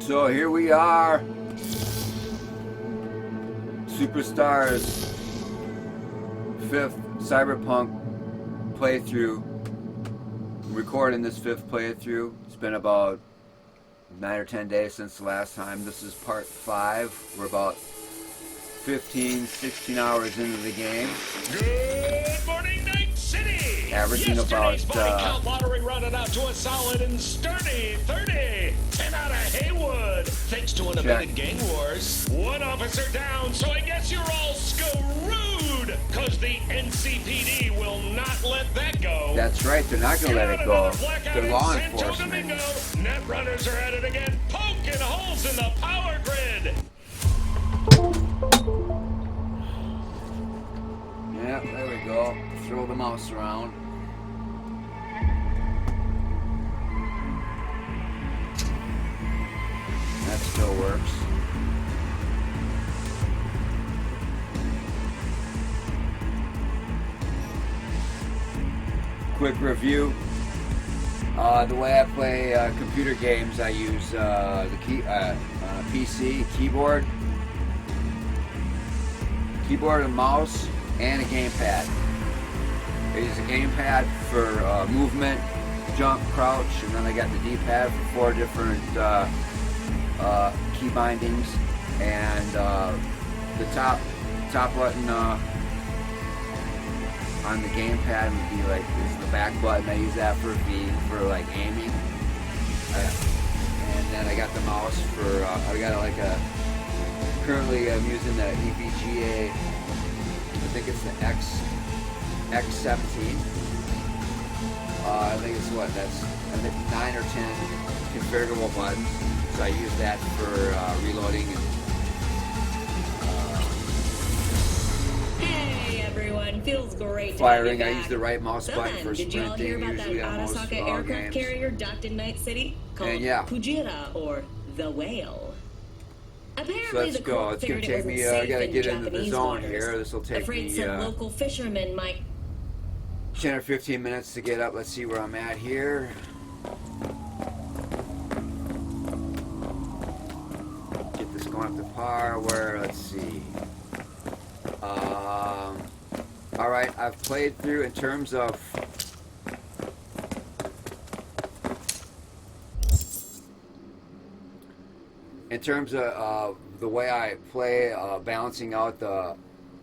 So here we are, Superstars 5th Cyberpunk playthrough. I'm recording this 5th playthrough. It's been about 9 or 10 days since the last time. This is part 5. We're about 15, 16 hours into the game. Good morning, Night City! Averaging Yesterday's about, body count lottery rounded out to a solid and sturdy 30. 10 out of Haywood. Thanks to unabated gang wars. One officer down, so I guess you're all screwed. Cause the NCPD will not let that go. That's right, they're not going to let it go. They're law enforcement. Net runners are at it again, poking holes in the power grid. Yeah, there we go. Throw the mouse around. That still works. Quick review. The way I play computer games, I use the PC keyboard and mouse, and a gamepad. I use a gamepad for movement, jump, crouch, and then I got the D-pad for 4 different key bindings, and the top button on the gamepad would be like this is the back button. I use that for like aiming, and then I got the mouse for I got like a. Currently, I'm using the EVGA. I think it's the X17. I think it's what that's 9 or 10 configurable buttons. So I use that for reloading and. Hey everyone, feels great. Firing. To I use the right mouse button for did you all sprinting. hear about Usually that on most Arasaka aircraft games. carrier docked in Night City called yeah. Kujira or the Whale? Apparently, So let's the go. court It's gonna figured take it me. wasn't I safe gotta in get into the Japanese zone waters. here. This will take Afraid me some local fishermen might. 10 or 15 minutes to get up. Let's see where I'm at here. Get this going up to par. Where? Let's see. All right. I've played through in terms of. In terms of the way I play, balancing out the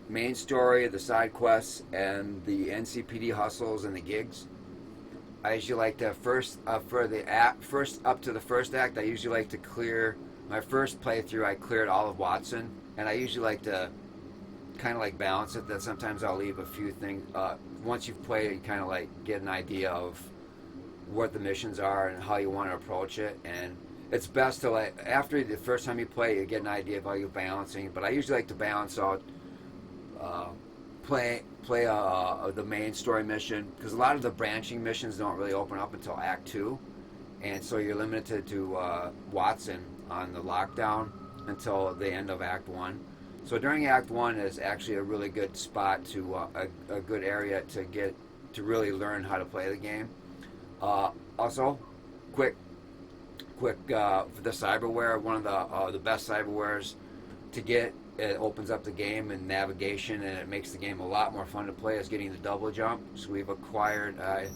main story, the side quests, and the NCPD hustles and the gigs, I usually like to first up to the first act. I usually like to clear my first playthrough. I cleared all of Watson, and I usually like to kind of like balance it. That sometimes I'll leave a few things. Once you've played it, you kind of like get an idea of what the missions are and how you want to approach it, and it's best to like after the first time you play, you get an idea of how you're balancing. But I usually like to balance out, play the main story mission, because a lot of the branching missions don't really open up until Act 2, and so you're limited to Watson on the lockdown until the end of Act 1. So during Act 1 is actually a really good spot to a good area to really learn how to play the game. Also, quick for the cyberware, one of the best cyberwares to get. It opens up the game and navigation, and it makes the game a lot more fun to play, is getting the double jump. So we've acquired, I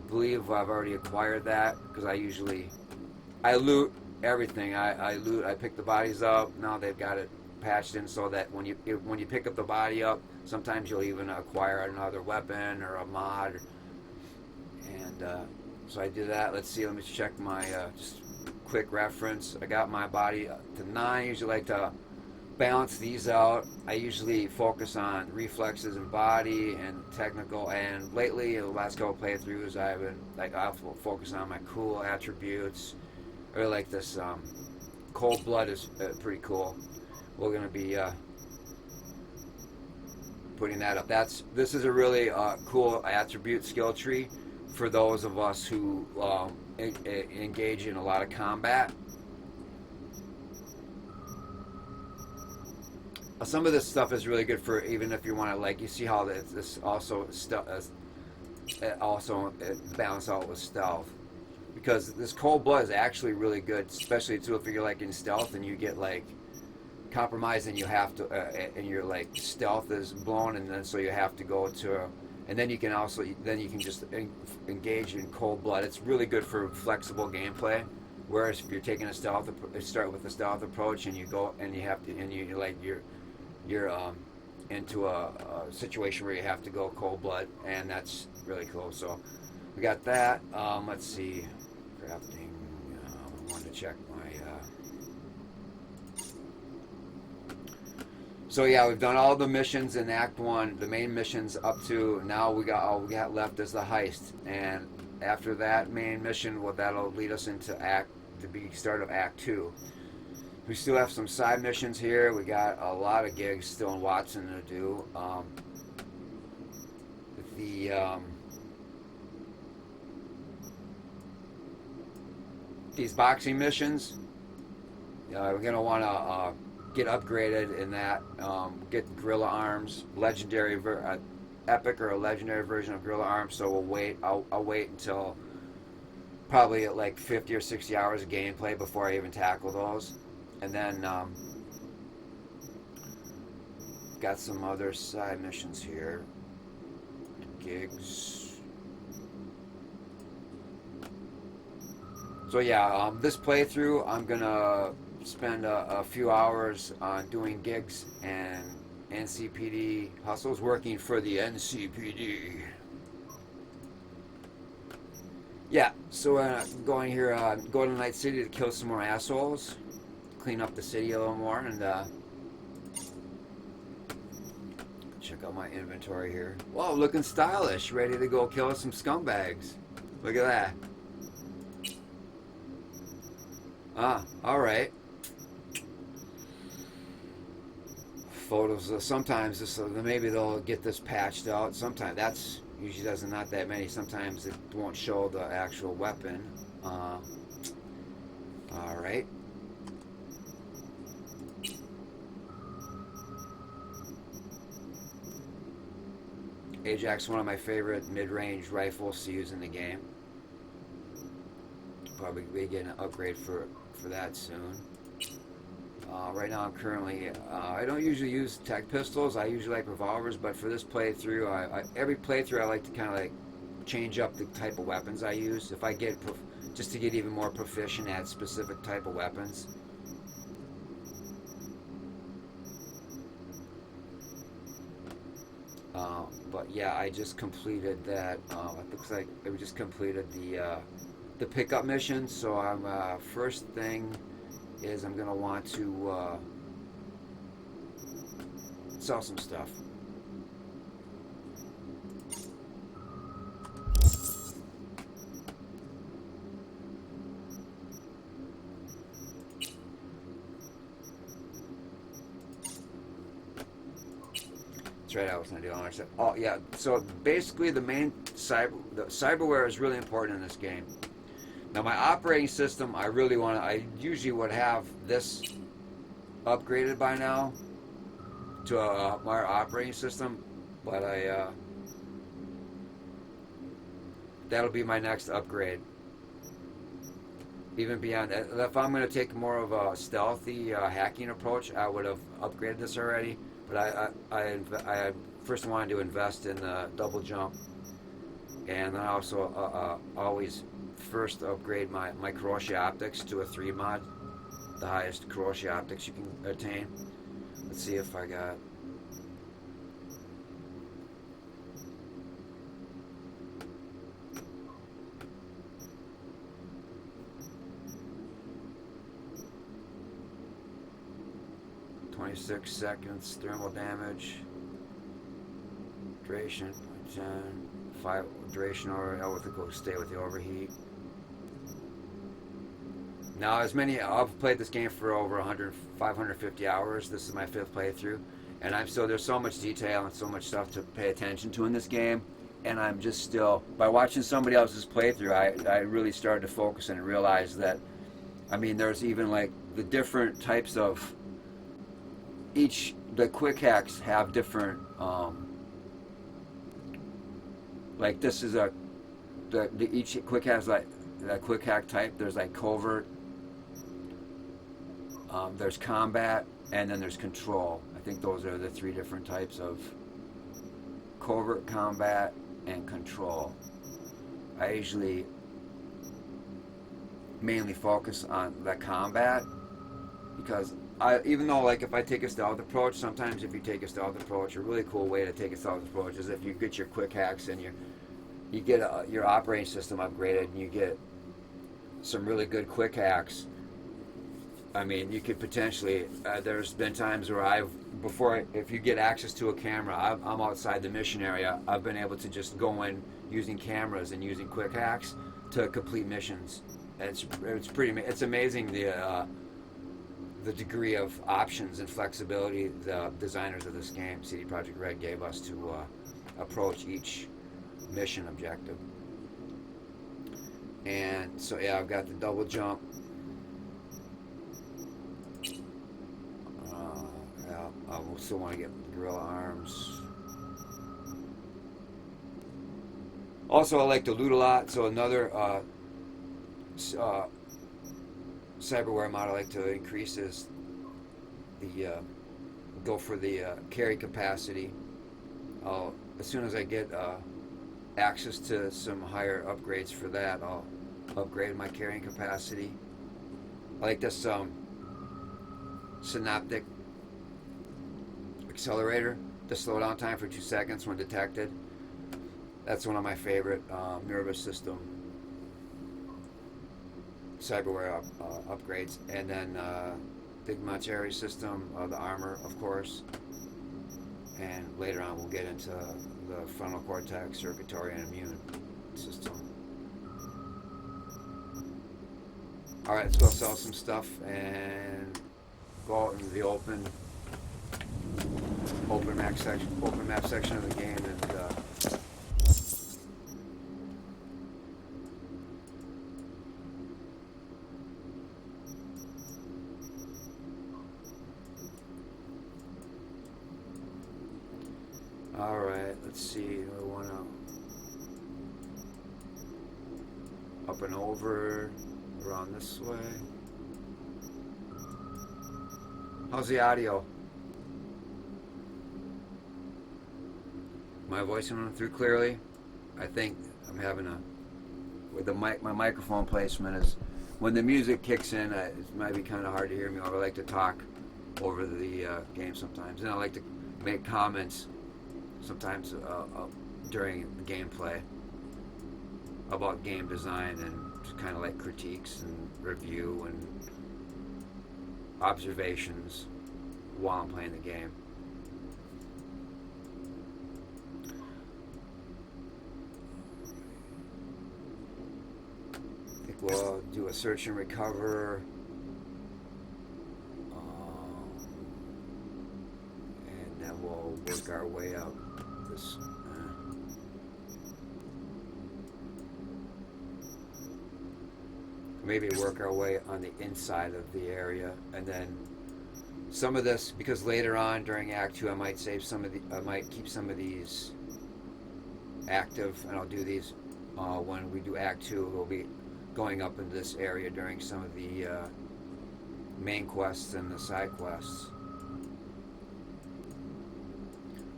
believe I've already acquired that, because I loot everything. I pick the bodies up. Now they've got it patched in so that when you pick up the body up, sometimes you'll even acquire another weapon or a mod. And so I did that. Let's see, let me check my just quick reference. I got my body to 9. I usually like to balance these out. I usually focus on reflexes and body and technical, and lately the last couple playthroughs I'll focus on my cool attributes. I really like this cold blood is pretty cool. We're going to be putting that up. This is a really cool attribute skill tree for those of us who engage in a lot of combat. Some of this stuff is really good for even if you want to, like, you see how this also balance out with stealth. because this cold blood is actually really good, especially too if you're like in stealth and you get like compromised and you have to, and your like stealth is blown, and then so you have to go to, and then you can also just engage in cold blood. It's really good for flexible gameplay. Whereas if you're taking a stealth, start with a stealth approach, and you go and you have to, and you like you're into a situation where you have to go cold blood, and that's really cool. So we got that. Let's see, crafting. I wanted to check my. So yeah, we've done all the missions in Act 1, the main missions up to now. All we got left is the heist, and after that main mission, well, that'll lead us into the start of Act 2. We still have some side missions here. We got a lot of gigs still in Watson to do. These boxing missions, we're gonna want to get upgraded in that. Get gorilla arms, legendary, epic or a legendary version of gorilla arms. So we'll wait. I'll wait until probably at like 50 or 60 hours of gameplay before I even tackle those. And then got some other side missions here. Gigs. So yeah, this playthrough I'm gonna spend a few hours on doing gigs and NCPD hustles, working for the NCPD. Yeah, so going here, go to Night City to kill some more assholes, clean up the city a little more, and check out my inventory here. Whoa, looking stylish, ready to go kill some scumbags. Look at that. Alright. Photos, sometimes maybe they'll get this patched out. Sometimes that's usually doesn't, not that many. Sometimes it won't show the actual weapon. Alright. Ajax, one of my favorite mid-range rifles to use in the game. Probably be getting an upgrade for that soon. Right now I'm currently, I don't usually use tech pistols. I usually like revolvers, but for this playthrough, every playthrough I like to kind of like change up the type of weapons I use. If I get, just to get even more proficient at specific type of weapons. But yeah, I just completed that. It looks like we just completed the pickup mission. So I'm first thing is I'm gonna want to sell some stuff. That's right, I was gonna do all that stuff. Oh yeah, so basically the cyberware is really important in this game. Now my operating system, I usually would have this upgraded by now to a higher operating system, but that'll be my next upgrade. Even beyond that, if I'm going to take more of a stealthy hacking approach, I would have upgraded this already. But I first wanted to invest in the double jump, and then I also always first upgrade my crochet optics to a 3 mod, the highest crochet optics you can attain. Let's see if I got. .6 seconds thermal damage. Duration 0.10. 5 duration or stay with the overheat. Now, I've played this game for over 550 hours. This is my 5th playthrough, and there's so much detail and so much stuff to pay attention to in this game, and I'm just still, by watching somebody else's playthrough, I really started to focus and realize that, I mean, there's even like the different types of, the quick hacks have different, like this is each quick hack is like, that quick hack type. There's like covert, there's combat, and then there's control. I think those are the 3 different types of covert, combat, and control. I usually mainly focus on the combat because even though like if I take a stealth approach, sometimes if you take a stealth approach, a really cool way to take a stealth approach is if you get your quick hacks and you get your operating system upgraded and you get some really good quick hacks. I mean, you could potentially. There's been times where if you get access to a camera, I'm outside the mission area. I've been able to just go in using cameras and using quick hacks to complete missions. It's amazing the degree of options and flexibility the designers of this game, CD Projekt Red, gave us to approach each mission objective. And so yeah, I've got the double jump. I still want to get gorilla arms. Also, I like to loot a lot, so another cyberware mod I like to increase is go for the carry capacity. As soon as I get access to some higher upgrades for that, I'll upgrade my carrying capacity. I like this synaptic accelerator, the slowdown time for 2 seconds when detected. That's one of my favorite nervous system cyberware upgrades. And then the monetary system, the armor, of course. And later on we'll get into the frontal cortex, circuitry, and immune system. Alright, let's go sell some stuff and go out into the open map section of the game and alright, let's see, I want to up and over around this way. How's the audio? My voice coming through clearly? I think I'm having with the mic, my microphone placement is, when the music kicks in, it might be kind of hard to hear me, or I like to talk over the game sometimes. And I like to make comments sometimes during the gameplay about game design and just kind of like critiques and review and observations while I'm playing the game. I think we'll do a search and recover. And then we'll work our way up this. Maybe work our way on the inside of the area, and then some of this, because later on during Act 2 I might keep some of these active, and I'll do these when we do Act 2. We'll be going up into this area during some of the main quests and the side quests.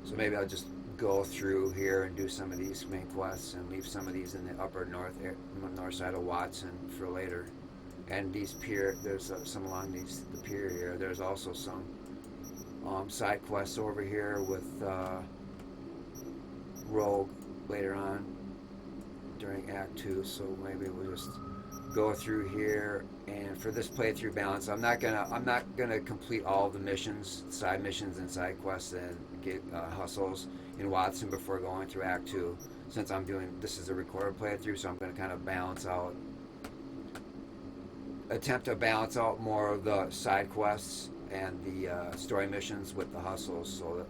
So maybe I'll just go through here and do some of these main quests and leave some of these in the upper north side of Watson for later. And these pier, there's some along the pier here. There's also some side quests over here with Rogue later on during Act 2. So maybe we'll just go through here. And for this playthrough balance, I'm not gonna complete all the missions, side missions and side quests and get hustles in Watson before going through Act 2, since this is a recorded playthrough, so I'm going to kind of attempt to balance out more of the side quests and the story missions with the hustles, so that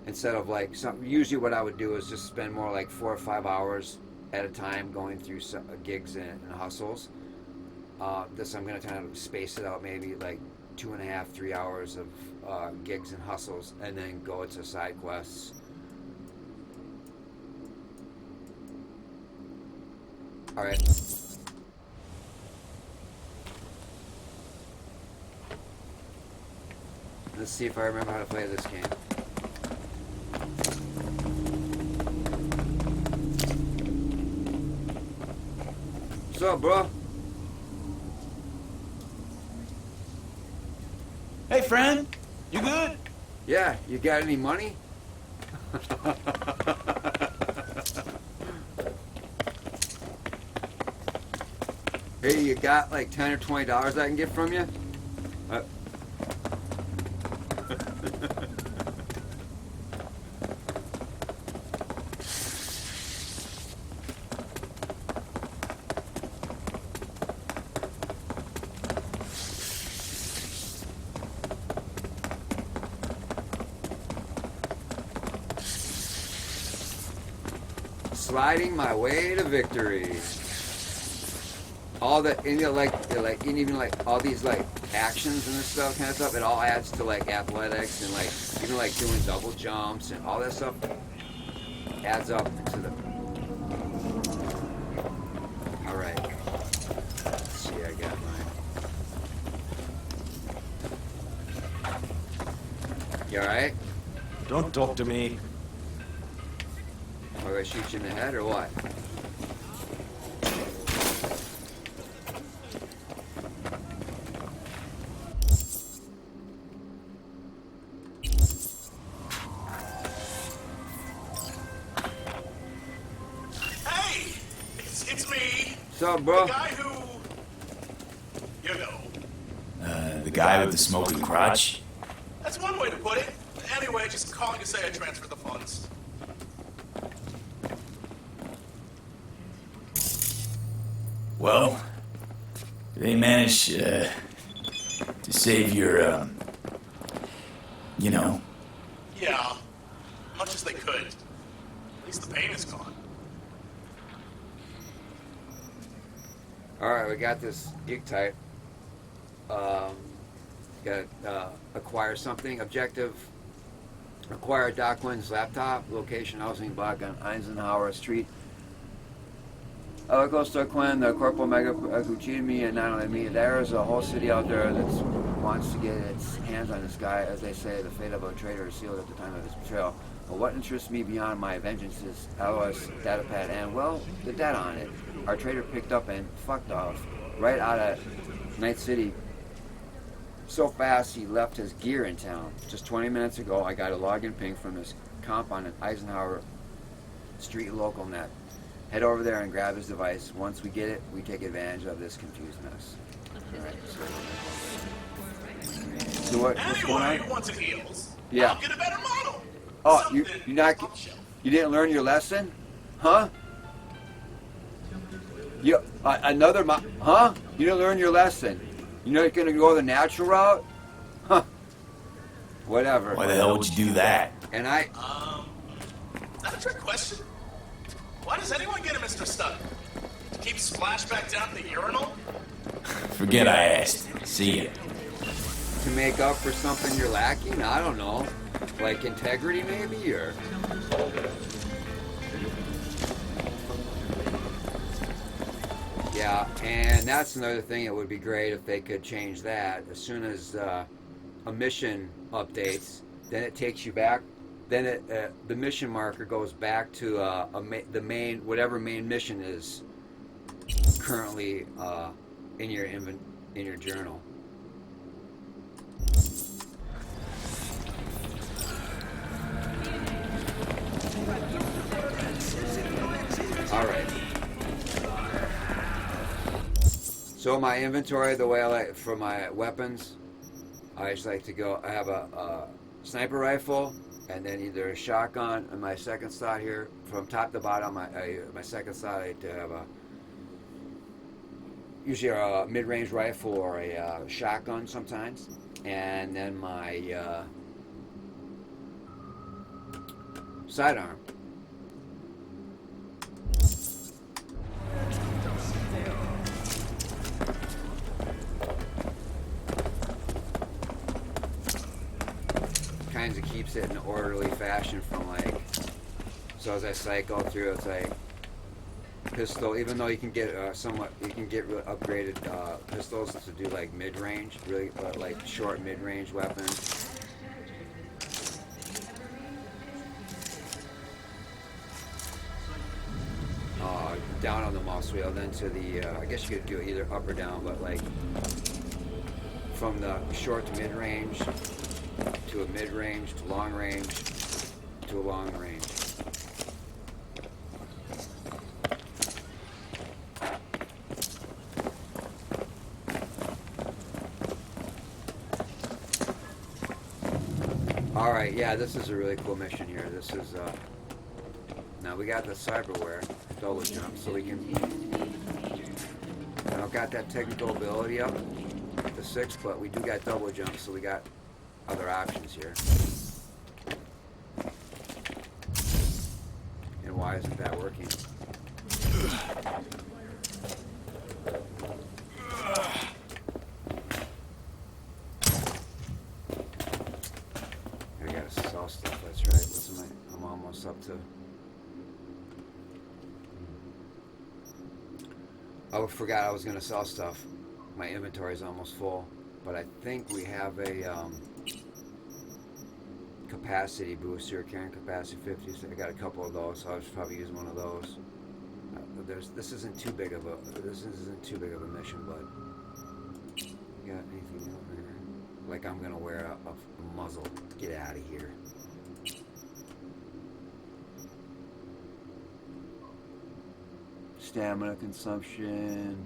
instead of usually what I would do is just spend more like 4 or 5 hours at a time going through gigs and hustles. This I'm going to kind of space it out, maybe like 2.5, 3 hours of gigs and hustles, and then go to side quests. Alright. Let's see if I remember how to play this game. What's up, bro? Hey, friend. You good? Yeah, you got any money? Hey, you got like $10 or $20 I can get from you? Sliding my way to victory. All the and and even like all these like actions and this stuff kind of stuff, it all adds to like athletics and like even like doing double jumps and all that stuff adds up to the. All right. Let's see, I got mine. You all right? Don't talk to me. Am I gonna shoot you in the head or what? Hey! It's me. What's up, bro? The guy who... You know. The guy with the smoking crotch? That's one way to put it. Anyway, just calling to say I transferred the funds. Well, they managed to save your, you know. Yeah. Much as they could. At least the pain is gone. Alright, we got this gig type. Gotta acquire something. Objective: acquire Doc Wynn's laptop. Location: housing block on Eisenhower Street. Goes to Quinn, the Corporal Mega who cheated me, and not only me. There is a whole city out there that wants to get its hands on this guy. As they say, the fate of a traitor is sealed at the time of his betrayal. But what interests me beyond my vengeance is LOS datapad and, well, the data on it. Our traitor picked up and fucked off right out of Night City. So fast he left his gear in town. Just 20 minutes ago, I got a login ping from this comp on an Eisenhower Street local net. Head over there and grab his device. Once we get it, we take advantage of this confused mess. Alright, so what's going on? Anyway, once it heals, Yeah. I'll get a better model. Oh, you Something not top shelf. you didn't learn your lesson, huh? You huh? You didn't learn your lesson. You're not gonna go the natural route, huh? Whatever. Why the hell would you do that? And I. Is that a trick question? Why does anyone get a Mr. Stuck? To keep splashback down the urinal? Forget I asked. See ya. To make up for something you're lacking? I don't know. Like integrity, maybe, or. Yeah, and that's another thing. It would be great if they could change that as soon as a mission updates. Then it takes you back. Then the mission marker goes back to the main, whatever main mission is currently in your journal. All right. So my inventory, the way I like for my weapons, I just like to go. I have a sniper rifle, and then either a shotgun. And my second slot here, from top to bottom, my second slot, I like to have usually a mid-range rifle or a shotgun sometimes, and then my sidearm. Kinds of keeps it in an orderly fashion from like, so as I cycle through, it's like pistol, even though you can get really upgraded pistols to do like mid-range, really like short mid-range weapons, down on the mouse wheel, then to the, I guess you could do it either up or down, but like from the short to mid-range to a mid-range to long range to a long range. Alright, yeah, this is a really cool mission here. This is, now we got the cyberware, double jump, so we can, I don't got that technical ability up to 6, but we do got double jump, so we got other options here. And why isn't that working? I gotta sell stuff, that's right. What's my, I'm almost up to. I forgot I was gonna sell stuff. My inventory is almost full, but I think we have a capacity booster, carrying capacity 50. So I got a couple of those, so I'll just probably use one of those. This isn't too big of a mission, but you got anything out there? Like I'm gonna wear a muzzle. Get out of here. Stamina consumption.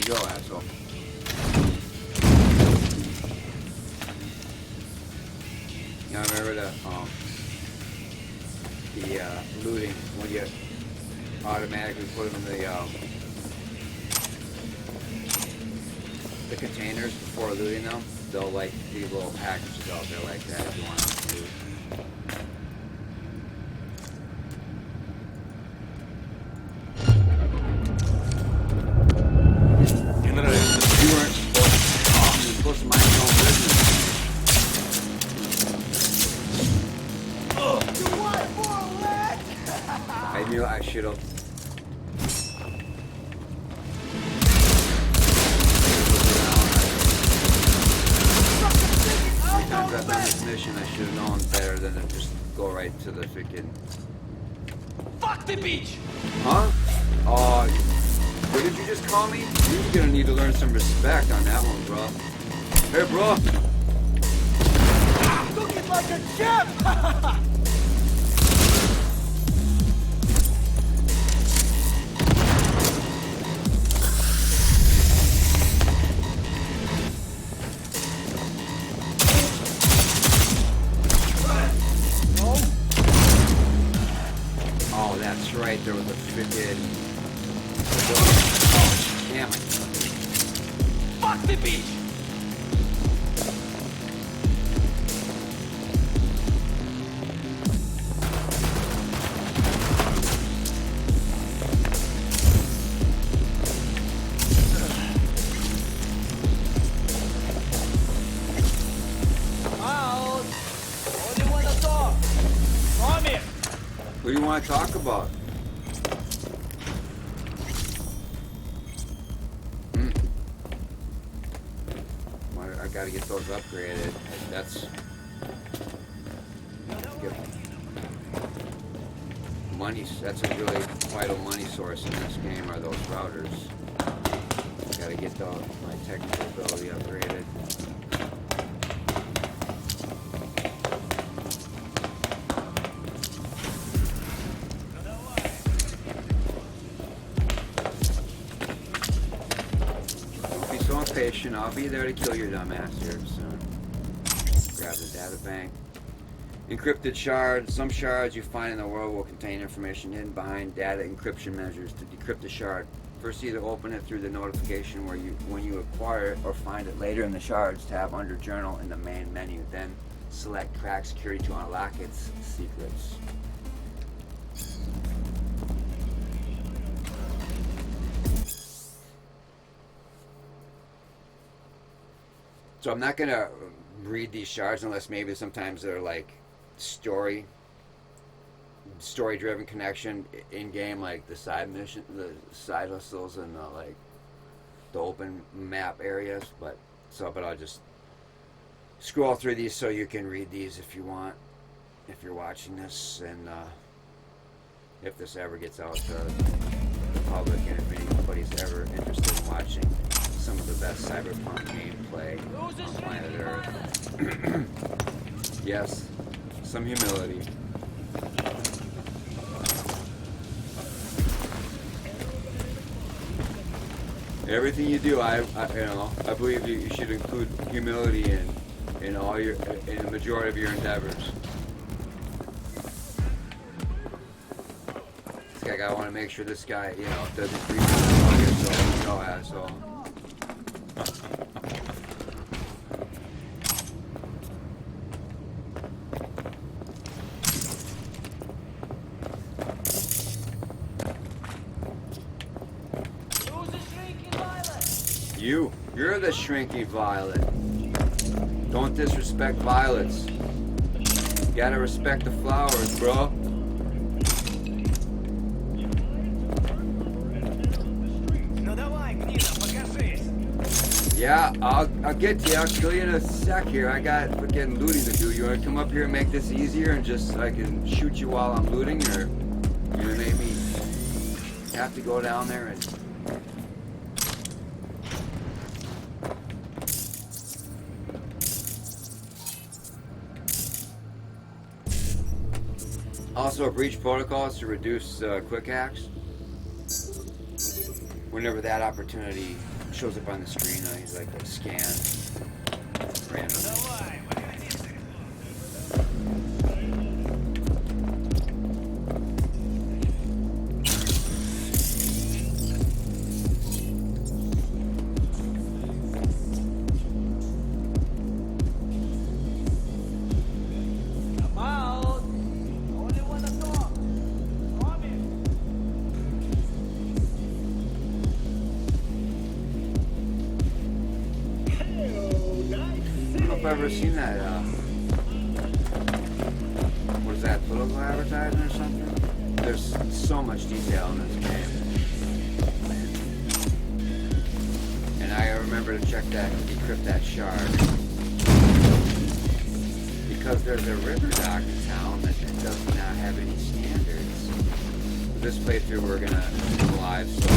Go, asshole. Now remember the looting when you automatically put them in the containers before looting them. They'll like leave little packages out there like that if you want to loot. I should have. Sometimes I've done this mission, I should have known better than to just go right to the freaking. Fuck the beach! Huh? Oh, what did you just call me? You're gonna need to learn some respect on that one, bro. Hey, bro. Looking like a champ! Oh, that's right. There was a freaking. Oh, damn it. Fuck the beach! What do you want to talk about? Well, I gotta get those upgraded. That's money. That's a really vital money source in this game. Are those routers? Gotta get my technical ability upgraded. Patient, I'll be there to kill your dumb ass here soon. Grab the data bank. Encrypted shards. Some shards you find in the world will contain information hidden behind data encryption measures. To decrypt a shard, first either open it through the notification when you acquire it, or find it later in the shards tab under Journal in the main menu. Then select Crack Security to unlock its secrets. So I'm not gonna read these shards unless maybe sometimes they're like story-driven connection in game, like the side mission, the side hustles, and the open map areas. But I'll just scroll through these so you can read these if you want, if you're watching this, and if this ever gets out to the public, and if anybody's ever interested in watching some of the best cyberpunk gameplay on planet Earth. Yes, some humility. Everything you do, I believe you should include humility in the majority of your endeavors. I want to make sure this guy, doesn't creep so no asshole. You're the shrinking violet. Don't disrespect violets. You gotta respect the flowers, bro. Yeah, I'll get to you. I'll kill you in a sec here. I got fucking looting to do. You wanna come up here and make this easier and just I can shoot you while I'm looting, or you gonna make me have to go down there and also breach protocols to reduce quick hacks. Whenever that opportunity shows up on the screen, he's like a scan randomly. I've ever seen that, what is that, political advertisement or something? There's so much detail in this game. And I remember to decrypt that shard. Because there's a river dock in town that does not have any standards. This playthrough we're gonna do live, so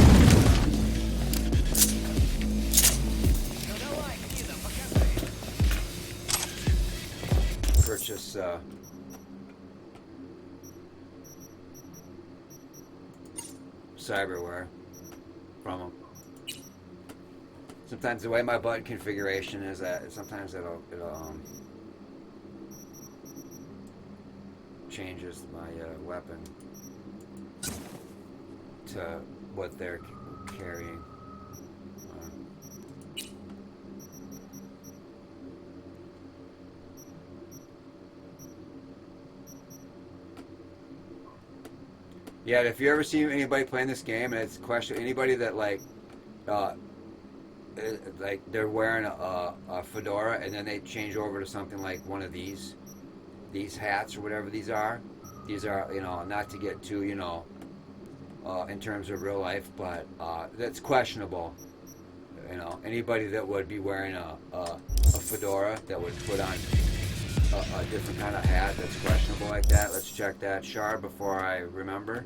purchase cyberware from them. Sometimes the way my button configuration is that sometimes it'll changes my weapon to what they're carrying. Yeah, if you ever see anybody playing this game and it's anybody that like they're wearing a fedora and then they change over to something like one of these hats or whatever these are, not to get too, in terms of real life, but that's questionable. Anybody that would be wearing a fedora that would put on a different kind of hat that's questionable like that. Let's check that shard before I remember.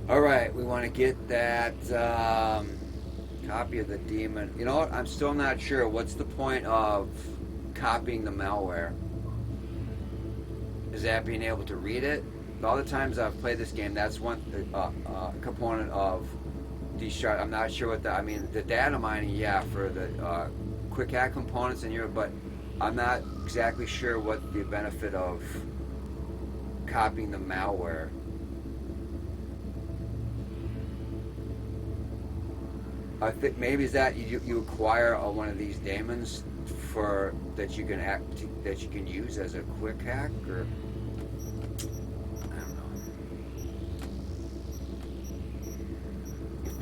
Alright, we want to get that Copy of the demon. You know what? I'm still not sure. What's the point of copying the malware? Is that being able to read it? All the times I've played this game, that's one component of D-Sharp. I'm not sure what that. I mean, the data mining, yeah, for the quick hack components in here, but I'm not exactly sure what the benefit of copying the malware. I think maybe is that you acquire one of these daemons for that you can use as a quick hack, or I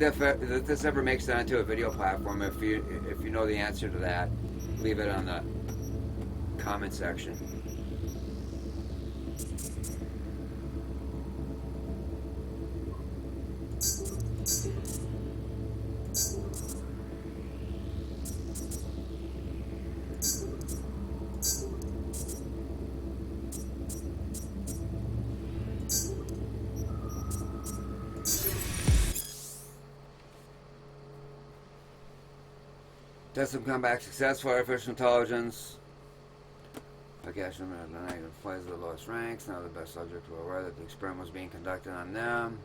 don't know. If this ever makes it onto a video platform, if you know the answer to that, leave it on the comment section. Test of comeback successful. Artificial intelligence. Okay, so the negative flies the lowest ranks. Now the best subject were aware that the experiment was being conducted on them.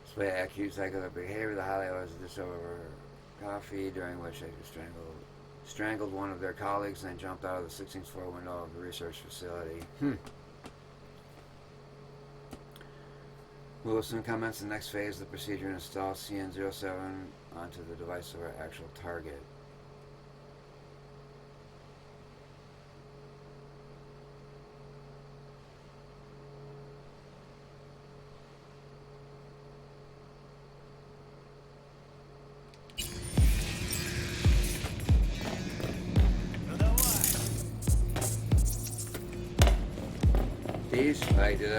Display accurate psychological behavior. The highlight was this over coffee, during which they strangled one of their colleagues and jumped out of the 16th floor window of the research facility. Wilson comments the next phase of the procedure install CN07 onto the device of our actual target. These, I think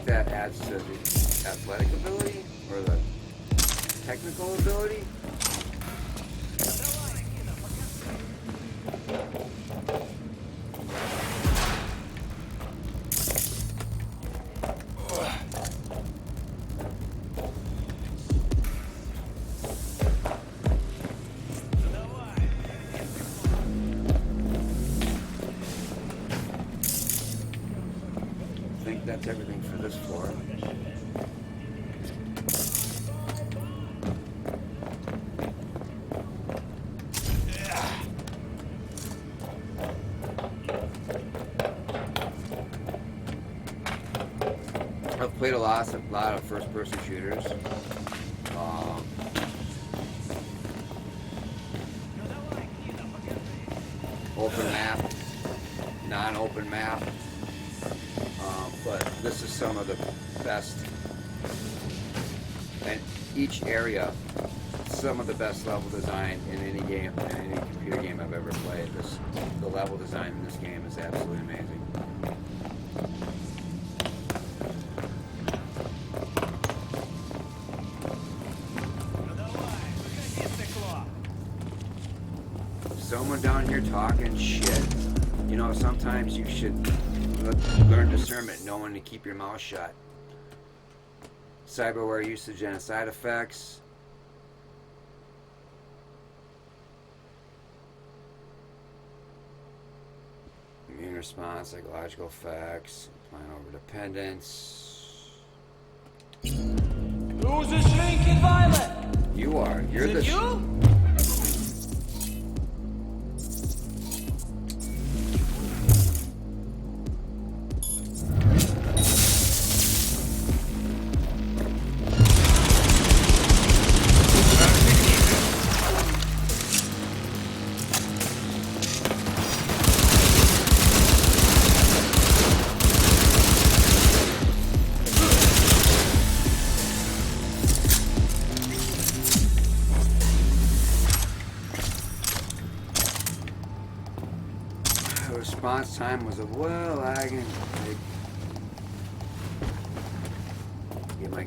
that adds to the athletic ability or the technical ability. I think that's everything for this floor. I've played a lot of first-person shooters. Open map, non-open map. But this is some of the best, and each area, some of the best level design in any game, in any computer game I've ever played. The level design in this game is absolutely amazing. Someone down here talking shit. You know, sometimes you should learn discernment, know when to keep your mouth shut. Cyberware usage and side effects. Immune response, psychological effects, applying over dependence. Who's a shrinking violet? You are. You're Is it the. you? Response time was a little lagging.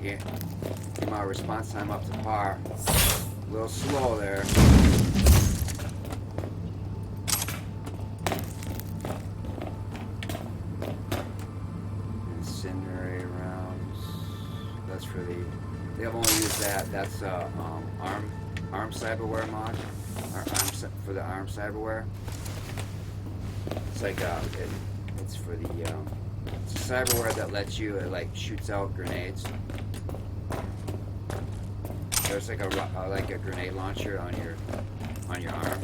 Get my response time up to par. A little slow there. That's for the. They have only used that. That's ARM cyberware mod. For the ARM cyberware. It's like it's for the it's cyberware that lets you like shoots out grenades. There's like a grenade launcher on your arm.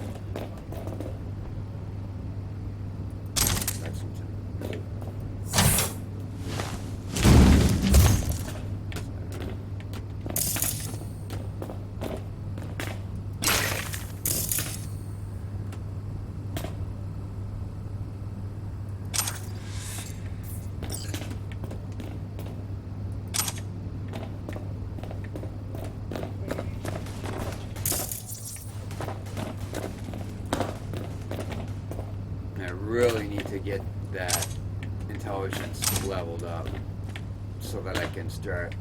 Lexington. Really need to get that intelligence leveled up so that I can start.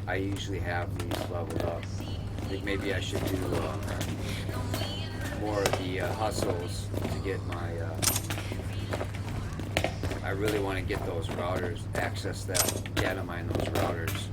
I usually have these leveled up. I think maybe I should do more of the hustles to get my. I really want to get those routers, access that data mine those routers.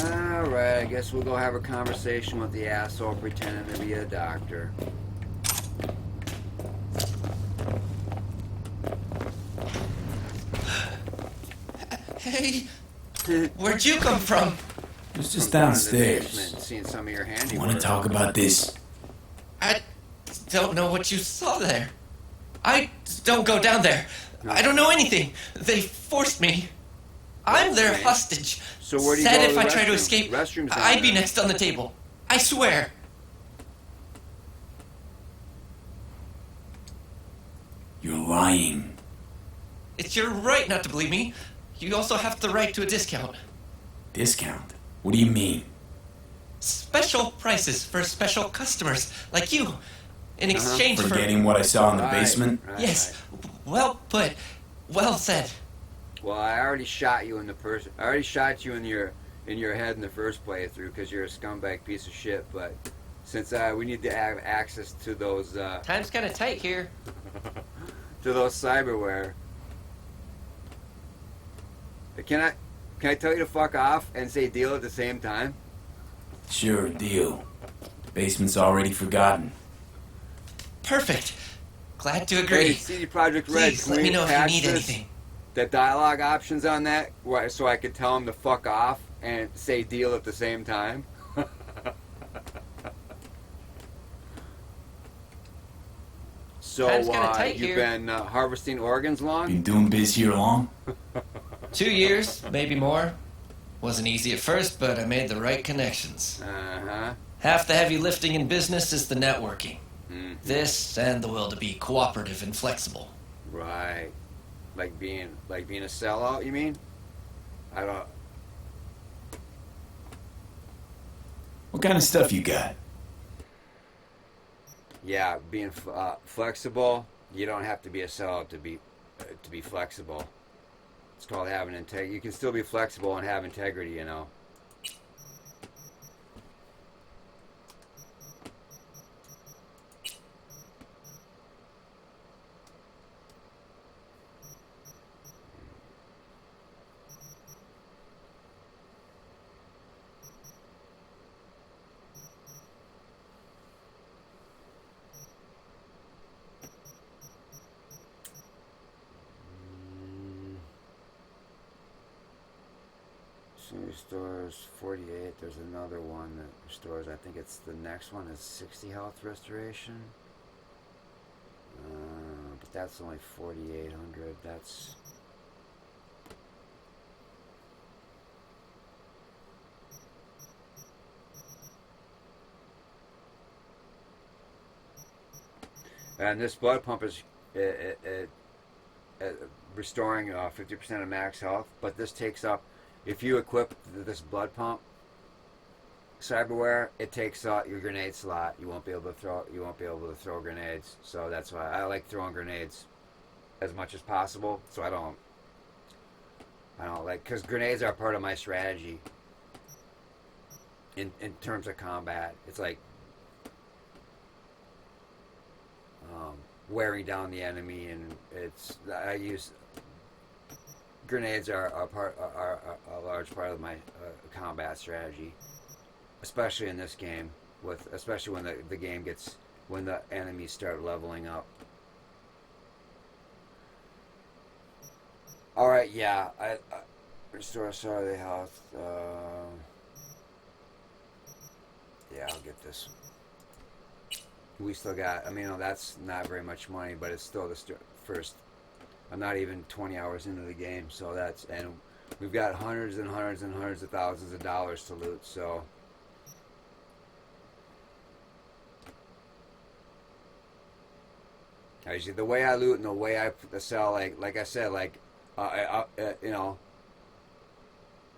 Alright, I guess we'll go have a conversation with the asshole pretending to be a doctor. Hey, where'd you come from? It's just From down in the downstairs. basement, seeing some of your handiwork. Want to talk about this? I don't know what you saw there. I don't go down there. I don't know anything. They forced me. I'm their Okay. hostage. So where do you Said go to if the I try to restroom? escape, Restrooms down I'd be there. next on the table. I swear. You're lying. It's your right not to believe me. You also have the right to a discount. Discount? What do you mean? Special prices for special customers like you. In exchange for... Forgetting what I saw in the Right, basement? right, Yes. right. Well put. Well said. Well, I already shot you in the person. I already shot you in your head in the first playthrough because you're a scumbag piece of shit. But since we need to have access to those Time's kind of tight here. to those cyberware, can I tell you to fuck off and say deal at the same time? Sure, deal. Basement's already forgotten. Perfect. Glad to Hey, agree. CD Projekt Red, Please can let we me know if you patch need this? anything. The dialogue options on that, so I could tell him to fuck off and say deal at the same time. So Time's kinda tight you've here. been harvesting organs long? Been doing biz here long? 2 years, maybe more. Wasn't easy at first, but I made the right connections. Uh-huh. Half the heavy lifting in business is the networking. Mhm. This and the will to be cooperative and flexible. Right. Like being a sellout, you mean? I don't. What kind of stuff you got? Yeah, being flexible. You don't have to be a sellout to be flexible. It's called having integrity. You can still be flexible and have integrity, you know. Restores 48. There's another one that restores. I think it's the next one is 60 health restoration. But that's only 4,800. That's And this blood pump is restoring 50% of max health. But this takes up, if you equip this blood pump cyberware, it takes out your grenade slot. You won't be able to throw. You won't be able to throw grenades. So that's why I like throwing grenades as much as possible. So I don't like, because grenades are part of my strategy in terms of combat. It's like wearing down the enemy, and I use grenades are a large part of my combat strategy, especially in this game. Especially when the game gets, when the enemies start leveling up. All right, yeah, I restore sorry health. Yeah, I'll get this. We still got. I mean, no, that's not very much money, but it's still the first. I'm not even 20 hours into the game, so that's, and we've got hundreds and hundreds and hundreds of thousands of dollars to loot. So. Actually, the way I loot and the way I sell, like I said, you know,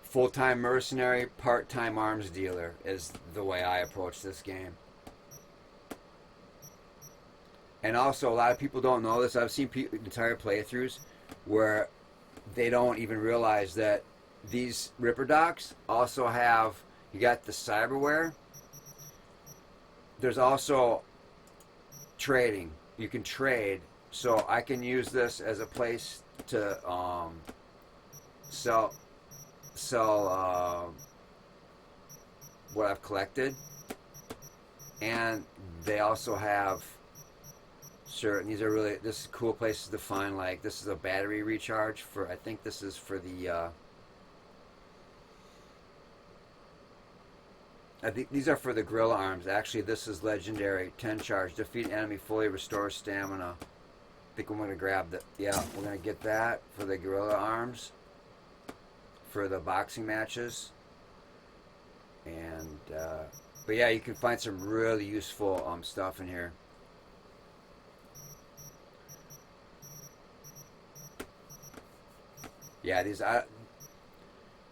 full-time mercenary, part-time arms dealer is the way I approach this game. And also, a lot of people don't know this. I've seen entire playthroughs where they don't even realize that these Ripper Docs also have, you got the cyberware. There's also trading. You can trade. So I can use this as a place to sell what I've collected. And they also have certain, these are really, this is cool places to find, like, this is a battery recharge for, I think this is for the, I think these are for the gorilla arms. Actually, this is legendary, 10 charge, defeat enemy, fully restore stamina. I think I'm going to grab that, yeah, we're going to get that for the gorilla arms, for the boxing matches. And, but yeah, you can find some really useful stuff in here. Yeah,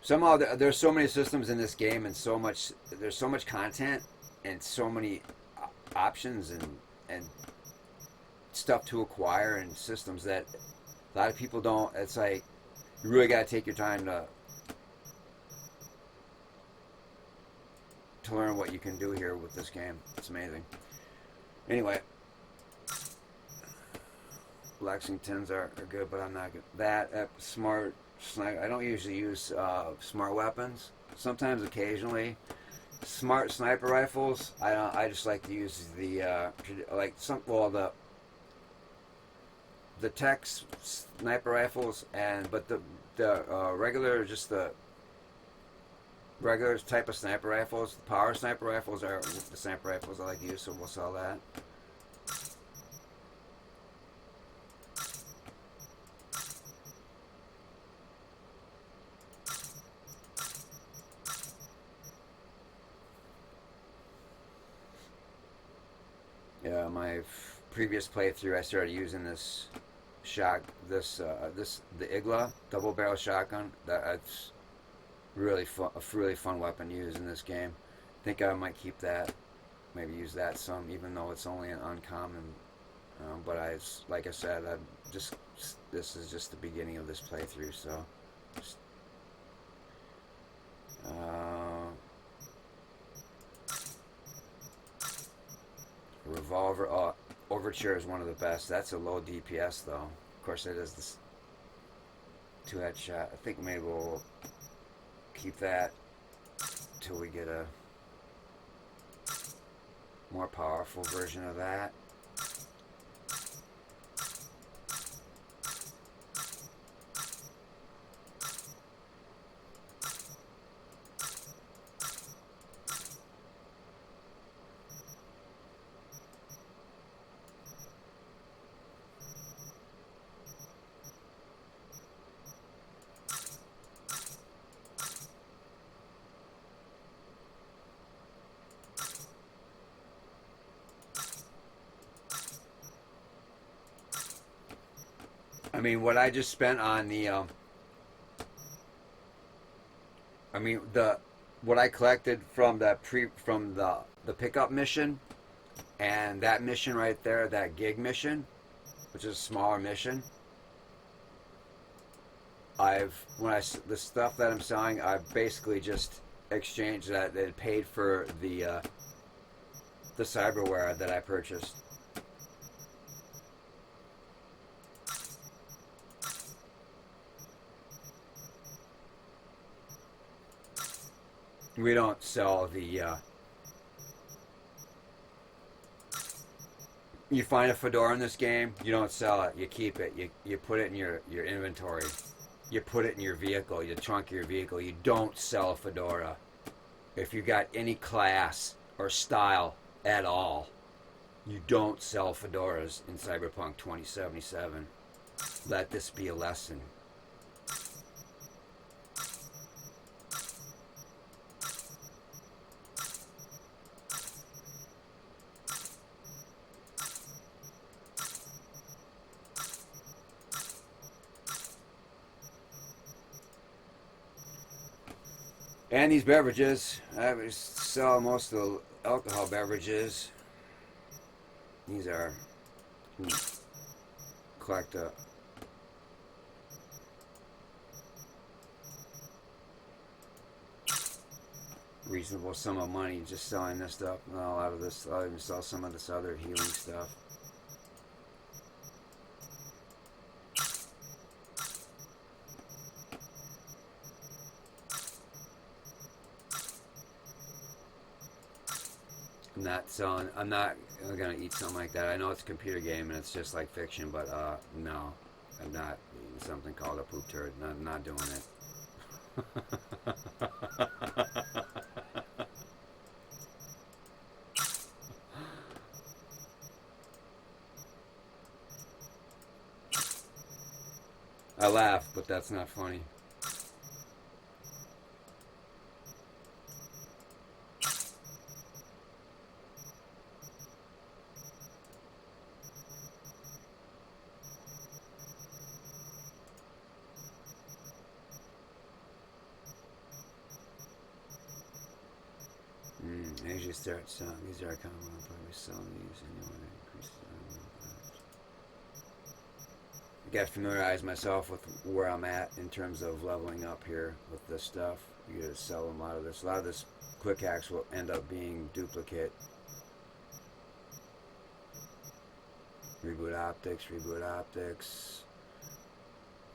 somehow there's so many systems in this game, and there's so much content and so many options and stuff to acquire and systems that a lot of people don't. It's like you really got to take your time to learn what you can do here with this game. It's amazing. Anyway, Lexingtons are good, but I'm not good. That smart sniper. I don't usually use smart weapons. Sometimes, occasionally, smart sniper rifles. I just like to use the the tech sniper rifles, but the regular, just the regular type of sniper rifles. The power sniper rifles are the sniper rifles I like to use, so we'll sell that. Yeah, my previous playthrough, I started using this the Igla double barrel shotgun. That's really fun, a really fun weapon to use in this game. I think I might keep that, maybe use that some, even though it's only an uncommon. But like I said, this is just the beginning of this playthrough, so. Revolver Overture is one of the best. That's a low DPS though. Of course, it is this 2-headshot. I think maybe we'll keep that till we get a more powerful version of that. I mean, what I just spent on the, what I collected from the pickup mission, and that mission right there, that gig mission, which is a smaller mission. The stuff that I'm selling, I've basically just exchanged that. It paid for the cyberware that I purchased. We don't sell the. You find a fedora in this game, you don't sell it. You keep it. You put it in your inventory. You put it in your vehicle, your trunk of your vehicle. You don't sell a fedora. If you got any class or style at all, you don't sell fedoras in Cyberpunk 2077. Let this be a lesson. And these beverages, I sell most of the alcohol beverages. These are, collect a reasonable sum of money just selling this stuff. Well, a lot of this, I'll even sell some of this other healing stuff. I'm not gonna eat something like that. I know it's a computer game and it's just like fiction, but no, I'm not eating something called a poop turd. Not doing it. I laugh, but that's not funny. As you start selling, these are common. I'll probably sell these anyway. Increase I got to familiarize myself with where I'm at in terms of leveling up here with this stuff. You gotta sell a lot of this. A lot of this quick hacks will end up being duplicate. Reboot optics,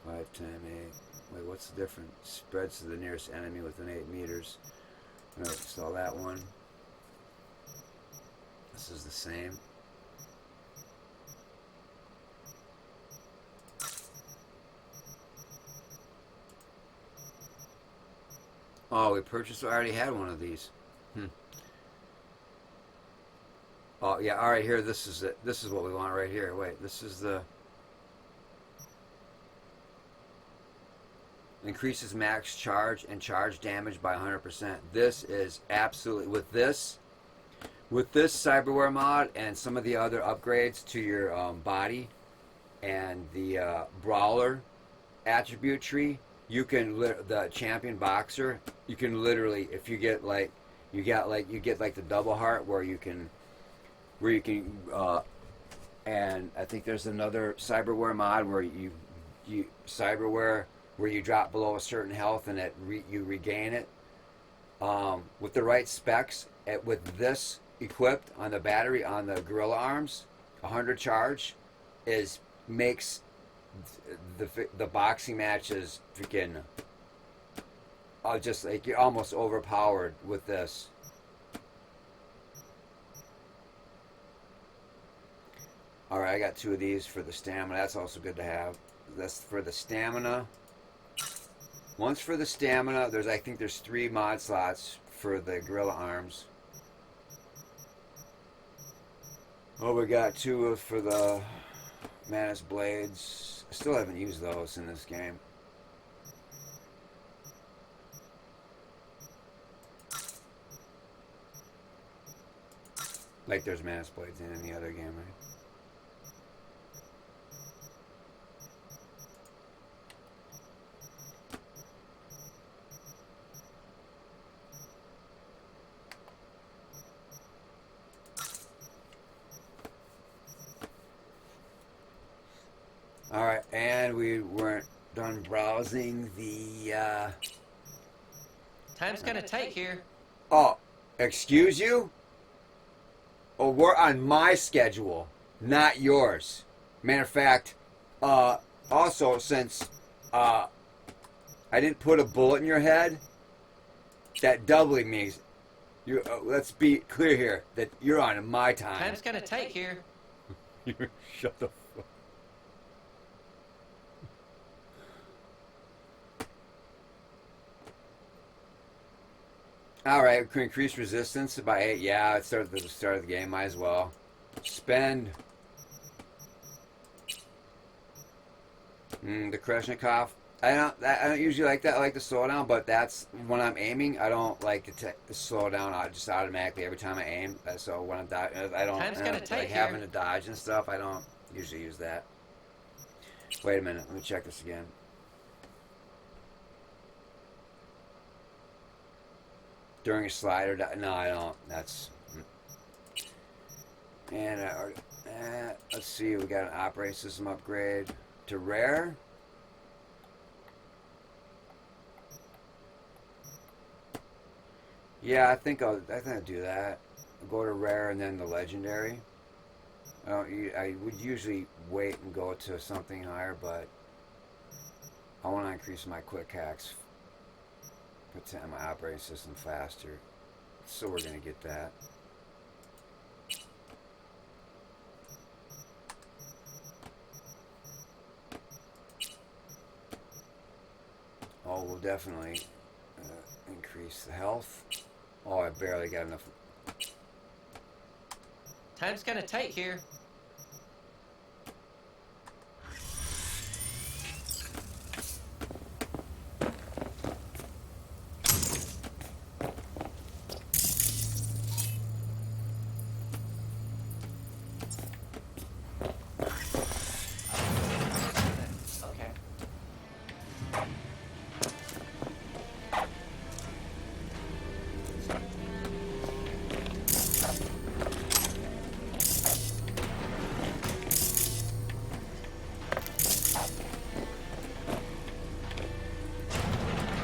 5, 10, 8. Wait, what's the difference? Spreads to the nearest enemy within 8 meters. Alright, saw that one. This is the same. Oh, we purchased. I already had one of these. Oh yeah. All right. Here. This is it. This is what we want right here. Wait. This is the increases max charge and charge damage by 100%. This is absolutely with this cyberware mod and some of the other upgrades to your body and the brawler attribute tree. You can the champion boxer. You can literally, if you get like you get like the double heart where you can and I think there's another cyberware mod where you cyberware where you drop below a certain health and you regain it. With the right specs, with this equipped on the battery on the gorilla arms, 100 charge makes the boxing matches freaking just like you're almost overpowered with this. Alright, I got 2 of these for the stamina. That's also good to have. That's for the stamina. Once for the stamina, I think there's 3 mod slots for the gorilla arms. Oh, we got 2 for the Manus blades. I still haven't used those in this game. Like there's Manus blades in any other game, right? we weren't done browsing the, Time's kind of tight here. Oh, excuse you? Oh, we're on my schedule, not yours. Matter of fact, also, since, I didn't put a bullet in your head, that doubly means, you. Let's be clear here, that you're on my time. Time's kind of tight here. Shut the fuck. Alright, we can increase resistance by 8. Yeah, it's at the start of the game. Might as well. Spend. The Kreshnikov. I don't usually like that. I like to slow down, but that's when I'm aiming. I don't like to slow down just automatically every time I aim. So when I'm I don't like having to dodge and stuff. I don't usually use that. Wait a minute. Let me check this again. During a slide or no, I don't. That's and let's see. We got an operating system upgrade to rare. Yeah, I think I'll do that. I'll go to rare and then the legendary. I would usually wait and go to something higher, but I want to increase my quick hacks. Put my operating system faster. So we're gonna get that. Oh, we'll definitely increase the health. Oh, I barely got enough. Time's kind of tight here.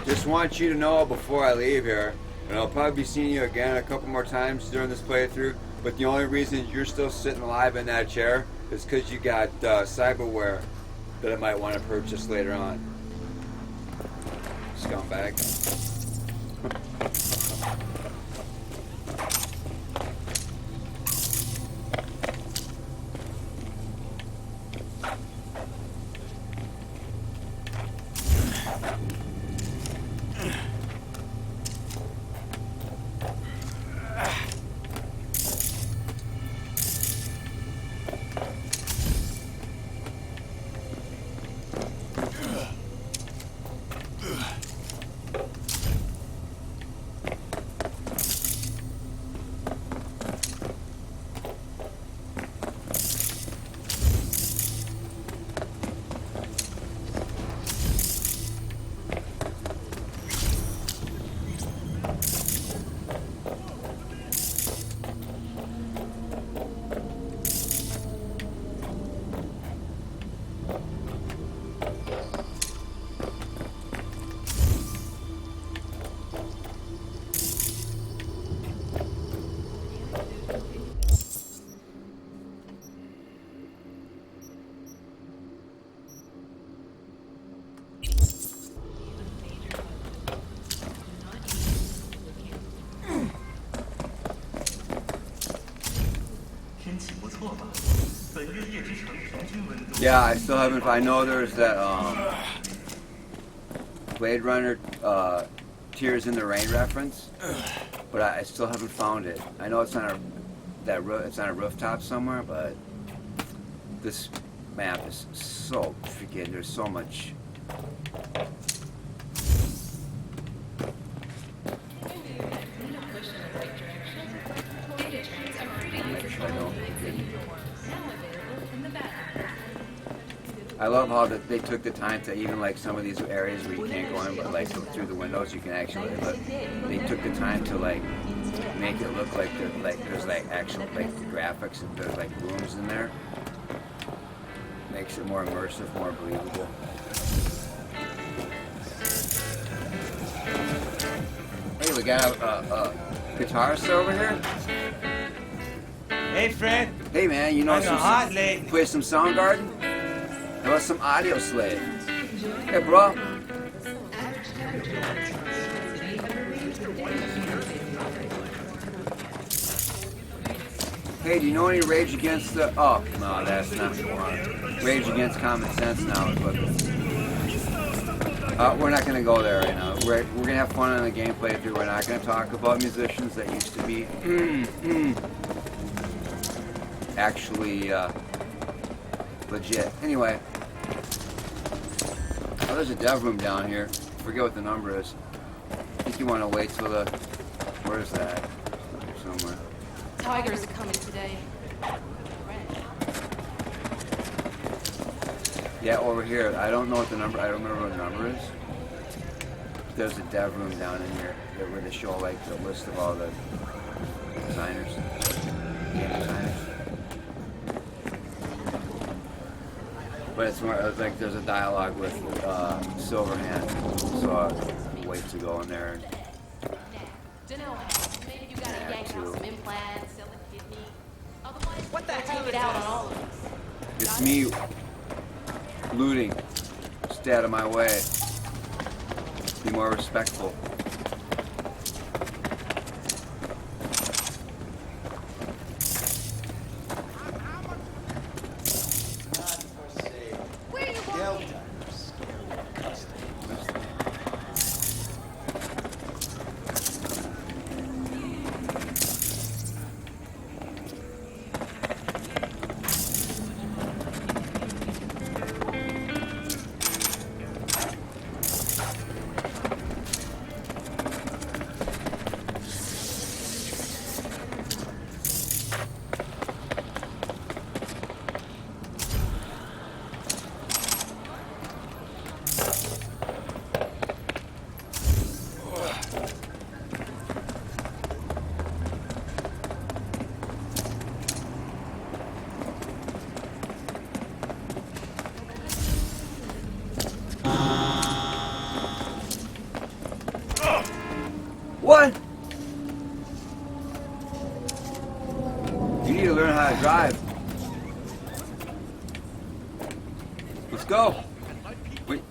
Just want you to know before I leave here, and I'll probably be seeing you again a couple more times during this playthrough, but the only reason you're still sitting alive in that chair is because you got cyberware that I might want to purchase later on. Scumbag. Yeah, I still haven't. I know there's that Blade Runner Tears in the Rain reference, but I still haven't found it. I know it's on it's on a rooftop somewhere, but this map is so freaking. There's so much. I love how that they took the time to even like some of these areas where you can't go in, but like through the windows you can actually look. They took the time to like make it look like there's like actual like the graphics and there's like rooms in there. Makes it more immersive, more believable. Hey, we got a guitarist over here. Hey, Fred. Hey, man, you know I'm some hot lately. play some Soundgarden? How about some Audio Slave? Hey, bro. Hey, do you know any Rage Against the... Oh, no, that's not the one. Rage Against Common Sense now is what... we're not going to go there right now. We're going to have fun on the gameplay through. We're not going to talk about musicians that used to be... actually, legit. Anyway. Oh, there's a dev room down here. I forget what the number is. I think you want to wait till the... Where is that? Somewhere. Tigers are coming today. Yeah, over here. I don't know what the number... I don't remember what the number is. There's a dev room down in here where they show, like, the list of all the designers. Game designers. But it's more like there's a dialogue with Silverhand, so I'll wait to go in there. Dunno, maybe you gotta yank out some implants, sell a kidney. Otherwise, What the we'll hell take is it out on this? all of us. It's me looting. Stay out of my way. Be more respectful. Where are you going? What? You need to learn how to drive. Let's go. Wait.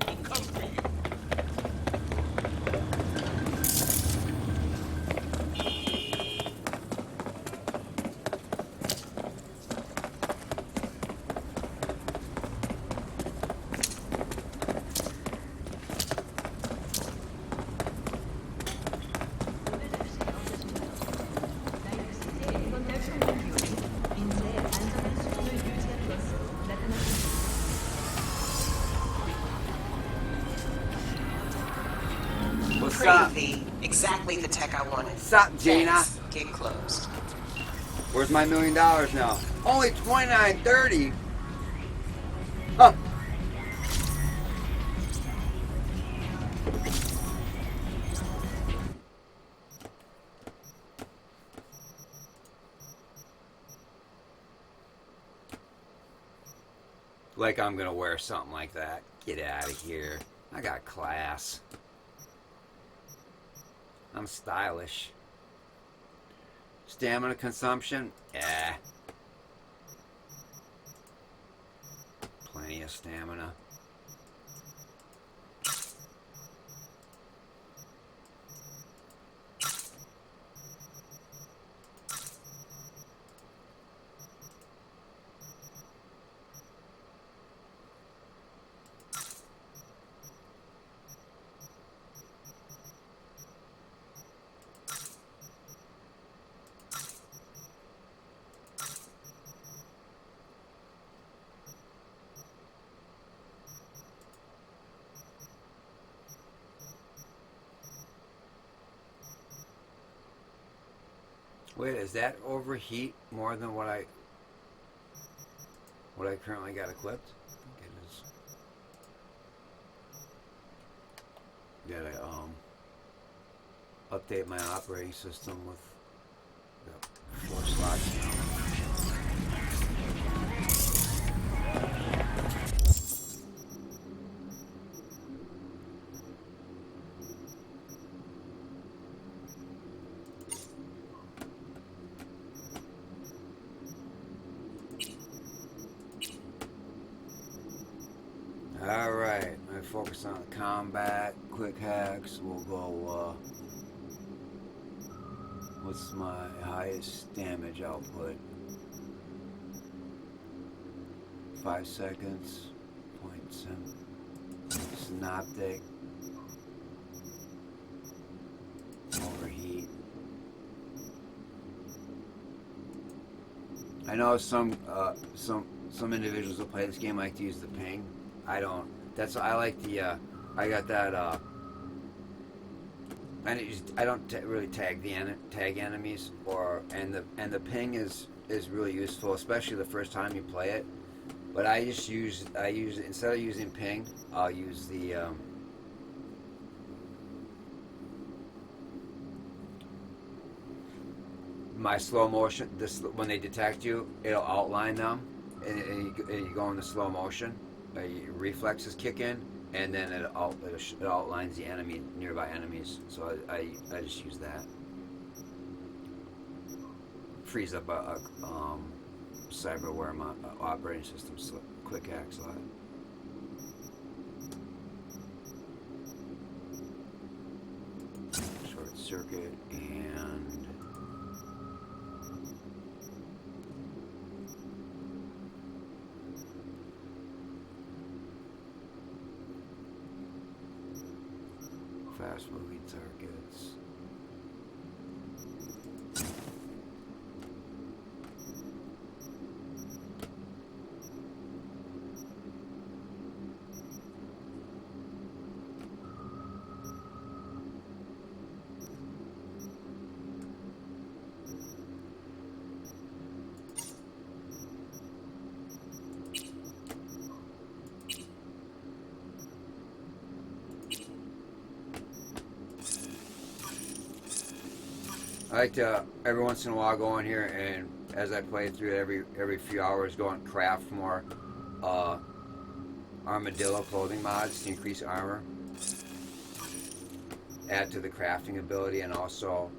What's up? Pretty, exactly the tech I wanted. What's up, Jaina? Thanks. Gig closed. Where's my $1 million now? Only $29.30. Huh. Like I'm gonna wear something like that. Get out of here. I got class. I'm stylish. Stamina consumption? Yeah. Plenty of stamina. Wait, does that overheat more than what I currently got equipped? I think it is. Gotta update my operating system with the 4 slots now. focus on combat, quick hacks. We'll go, what's my highest damage output? 5 seconds, 0.7. Synoptic. Overheat. I know some individuals that play this game like to use the ping. I don't. I like the. I got that. I don't really tag enemies and the ping is really useful, especially the first time you play it. But I use instead of using ping, I'll use the. My slow motion. When they detect you, it'll outline them, and you go into slow motion. Your reflexes kick in, and then it outlines the nearby enemies. So I just use that. Frees up a cyberware operating system quick hack slot. Short circuit and. Fast moving targets. I like to every once in a while go in here and as I play through it every few hours go and craft more armadillo clothing mods to increase armor, add to the crafting ability, and also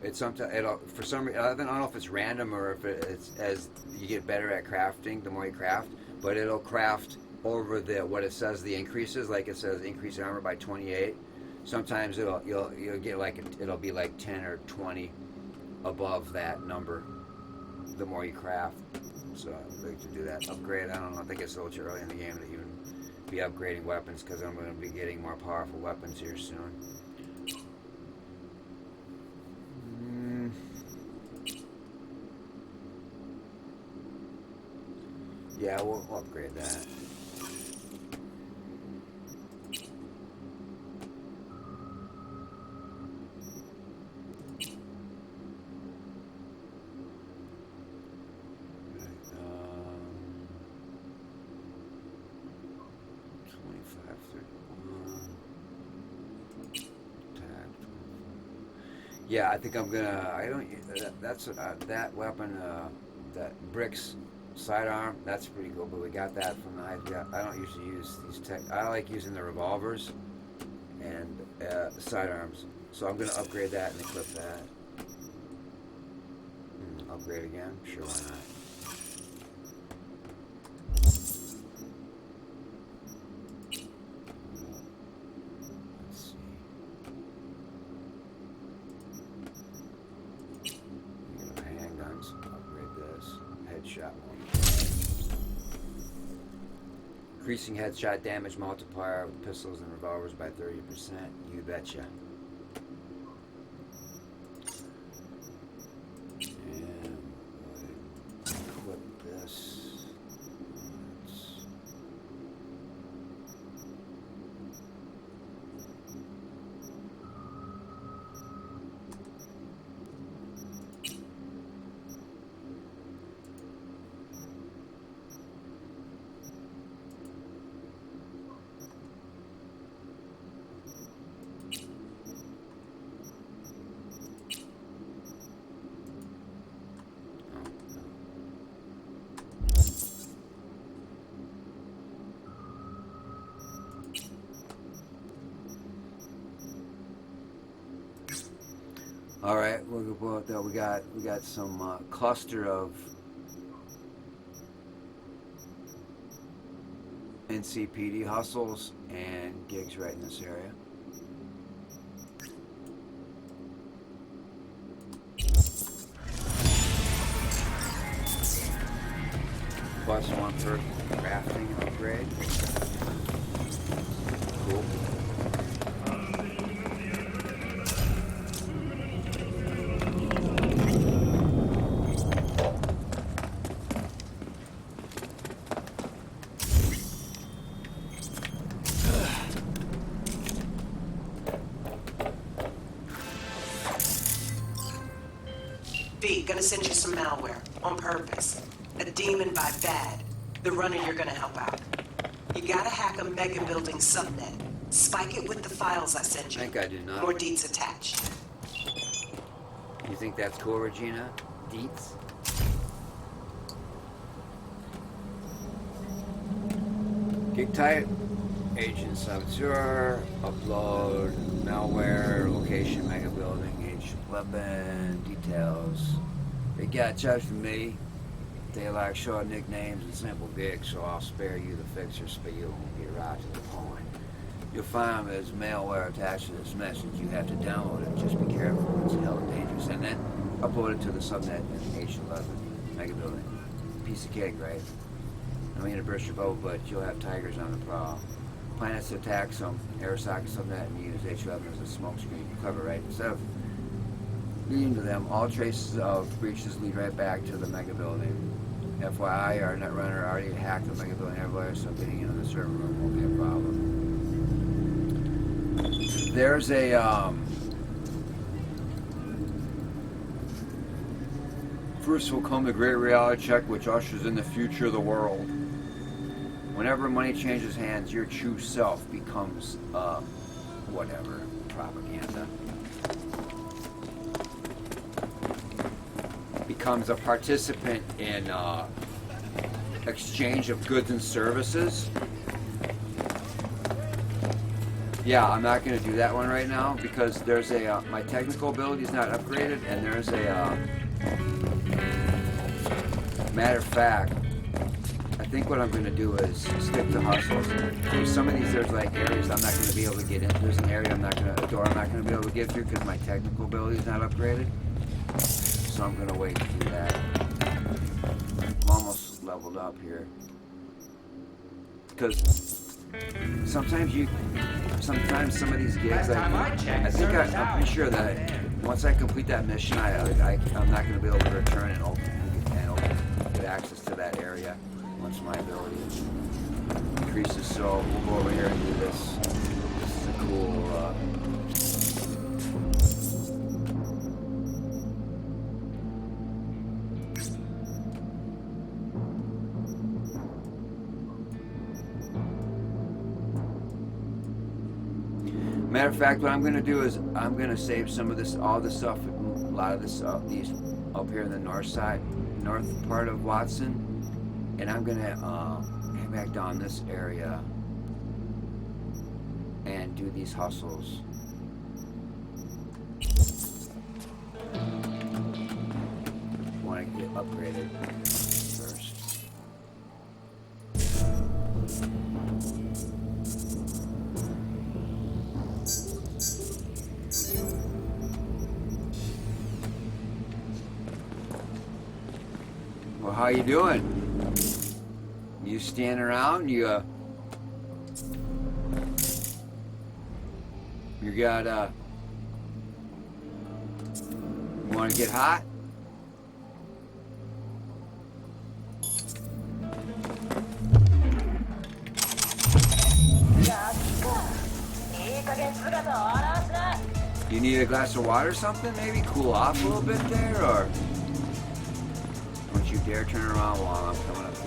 it's sometimes for some reason I don't know if it's random or if it's as you get better at crafting the more you craft, but it'll craft over what it says the increases, like it says increase armor by 28. Sometimes you'll get it'll be like 10 or 20 above that number the more you craft. So I like to do that. Upgrade, I don't know, I think it's a little too early in the game to even be upgrading weapons because I'm going to be getting more powerful weapons here soon. Yeah, we'll upgrade that. Yeah, I think I'm gonna. I don't. That's that weapon. That bricks sidearm. That's pretty cool. But we got that from the. I don't usually use these tech. I like using the revolvers and sidearms. So I'm gonna upgrade that and equip that. Upgrade again? Sure, why not? Increasing headshot damage multiplier with pistols and revolvers by 30%. You betcha. And equip this. All right, we'll go out there. We got some cluster of NCPD hustles and gigs right in this area. +1 per crafting upgrade. Cool. V, gonna send you some malware. On purpose. A demon by bad. The runner you're gonna help out. You gotta hack a mega building subnet. Spike it with the files I sent you. I think I do not. More deets attached. You think that's cool, Regina? Deets? Gig type, agent saboteur, upload, malware, location, mega building, age, weapon, details. They got charged for me. They like short nicknames and simple gigs, so I'll spare you the fixer spiel and get right to the point. You'll find there's malware attached to this message. You have to download it. Just be careful. It's hell dangerous. And then upload it to the subnet in H11 mega building. Piece of cake, right? I mean to burst your boat, but you'll have tigers on the prowl. Plan is to attack some Arasaka subnet and use H11 as a smokescreen cover, right? Instead of leading to them, all traces of breaches lead right back to the mega building. FYI, our netrunner already hacked the mega building everywhere, so getting into the server room won't be a problem. There's a first will come the great reality check, which ushers in the future of the world. Whenever money changes hands, your true self becomes whatever, propaganda. Becomes a participant in exchange of goods and services. Yeah, I'm not going to do that one right now because there's a my technical ability is not upgraded, and there's a matter of fact, I think what I'm going to do is stick to hustles. There's some of these, there's like areas I'm not going to be able to get into. There's an area a door I'm not going to be able to get through because my technical ability is not upgraded. So I'm going to wait to do that. I'm almost leveled up here. Because sometimes some of these gigs, I'm pretty sure that once I complete that mission, I'm not going to be able to return and get access to that area once my ability increases. So we'll go over here and do this. This is a cool. Matter of fact, what I'm going to do is I'm going to save some of this, all this stuff, a lot of this, these up here in the north part of Watson, and I'm going to head back down this area and do these hustles. Want to get upgraded first. Well, how you doing? You standing around? You got you want to get hot? You need a glass of water or something? Maybe cool off a little bit there, or don't you dare turn around while I'm coming up to.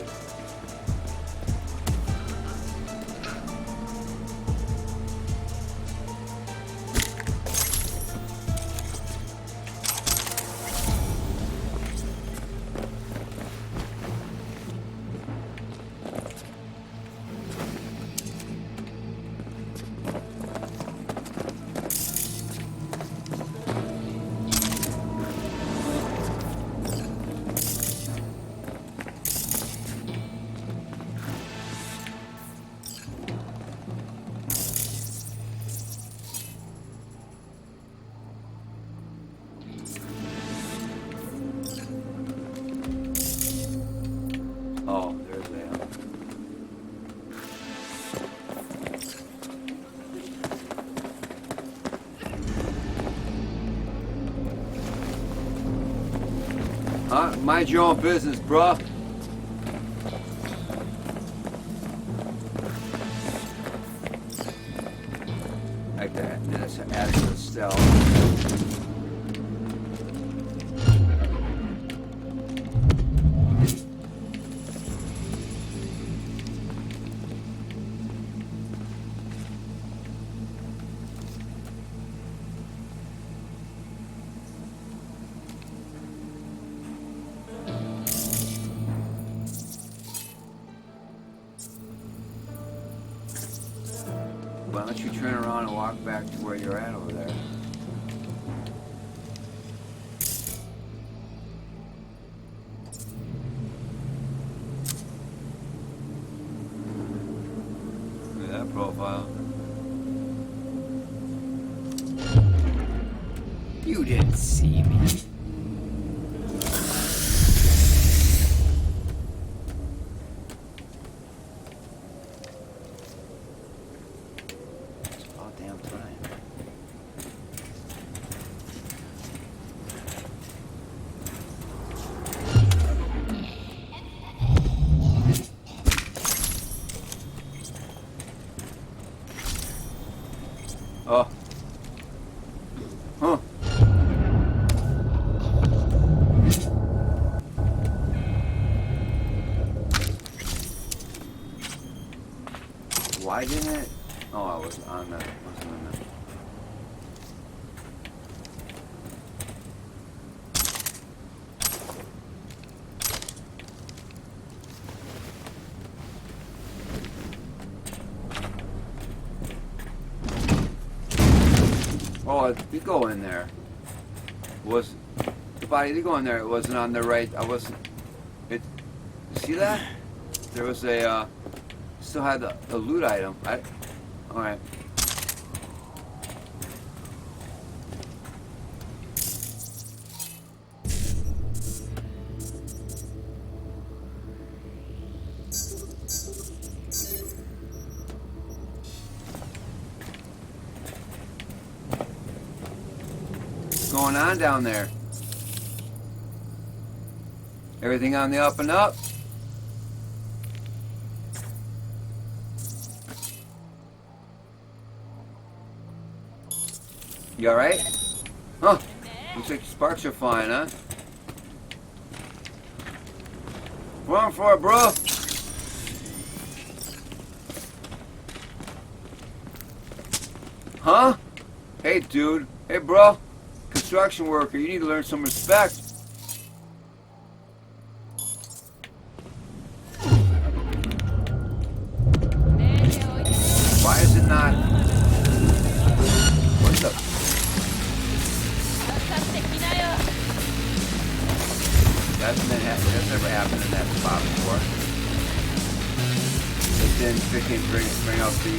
Huh? Mind your own business, bruh. Like that. And that's adequate stealth. Why don't you turn around and walk back to where you're at over there? Look at that profile. You didn't see me. Oh. Huh. Why didn't it? Oh, I was on that. Wasn't on that. Oh, you go in there. Was the body did go in there? It wasn't on the right. I wasn't. It. See that? There was a. Still had a loot item. All right. What's going on down there? Everything on the up and up? You alright? Huh? Looks like sparks are flying, huh? Run for it, bro! Huh? Hey, dude. Hey, bro. Construction worker, you need to learn some respect. Why is it not? What the? That's never happened in that spot before. It didn't freaking bring up the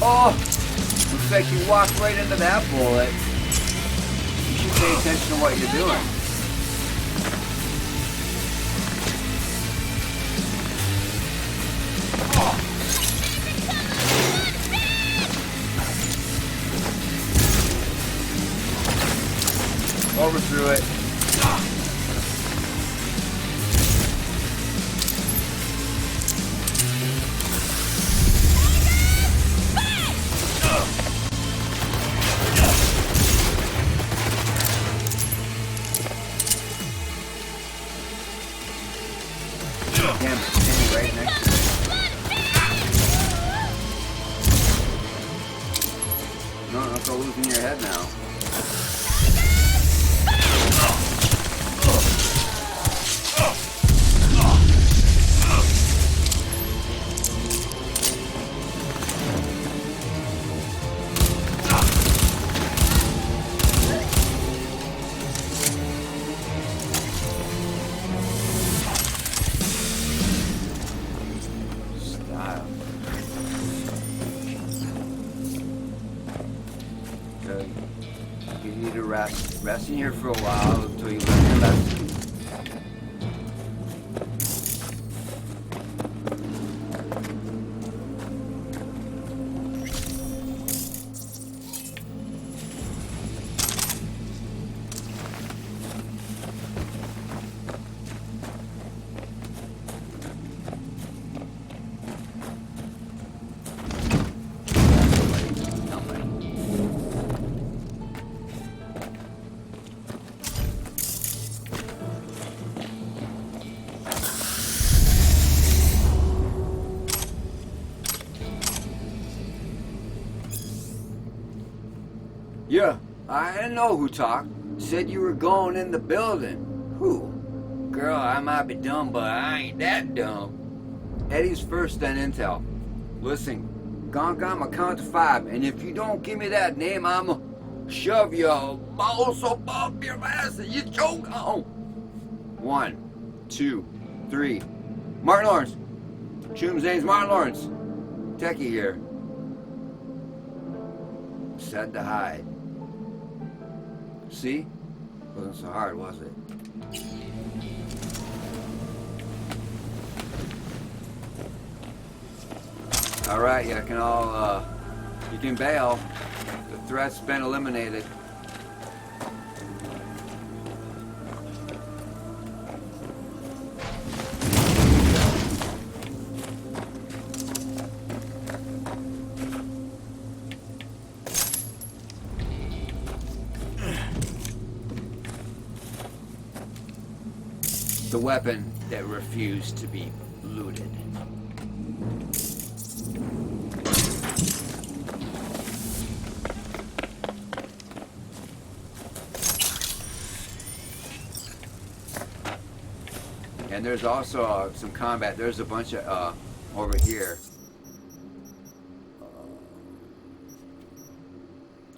Oh! Looks like you walked right into that bullet. You should pay attention to what you're doing. Overthrew it. Damn, it's standing right next to me. No, don't go losing your head now. You need to rest. Rest in here for a while until you learn your lesson. Sure. I didn't know who talked. Said you were going in the building. Who? Girl, I might be dumb, but I ain't that dumb. Eddie's first on intel. Listen, Gonk, I'ma count to 5, and if you don't give me that name, I'ma shove your balls up off your ass and you choke on. 1, 2, 3. Martin Lawrence. Choom's name's Martin Lawrence. Techie here. Said to hide. See? Wasn't so hard, was it? Alright, you can all, you can bail. The threat's been eliminated. The weapon that refused to be looted. And there's also some combat. There's a bunch of over here.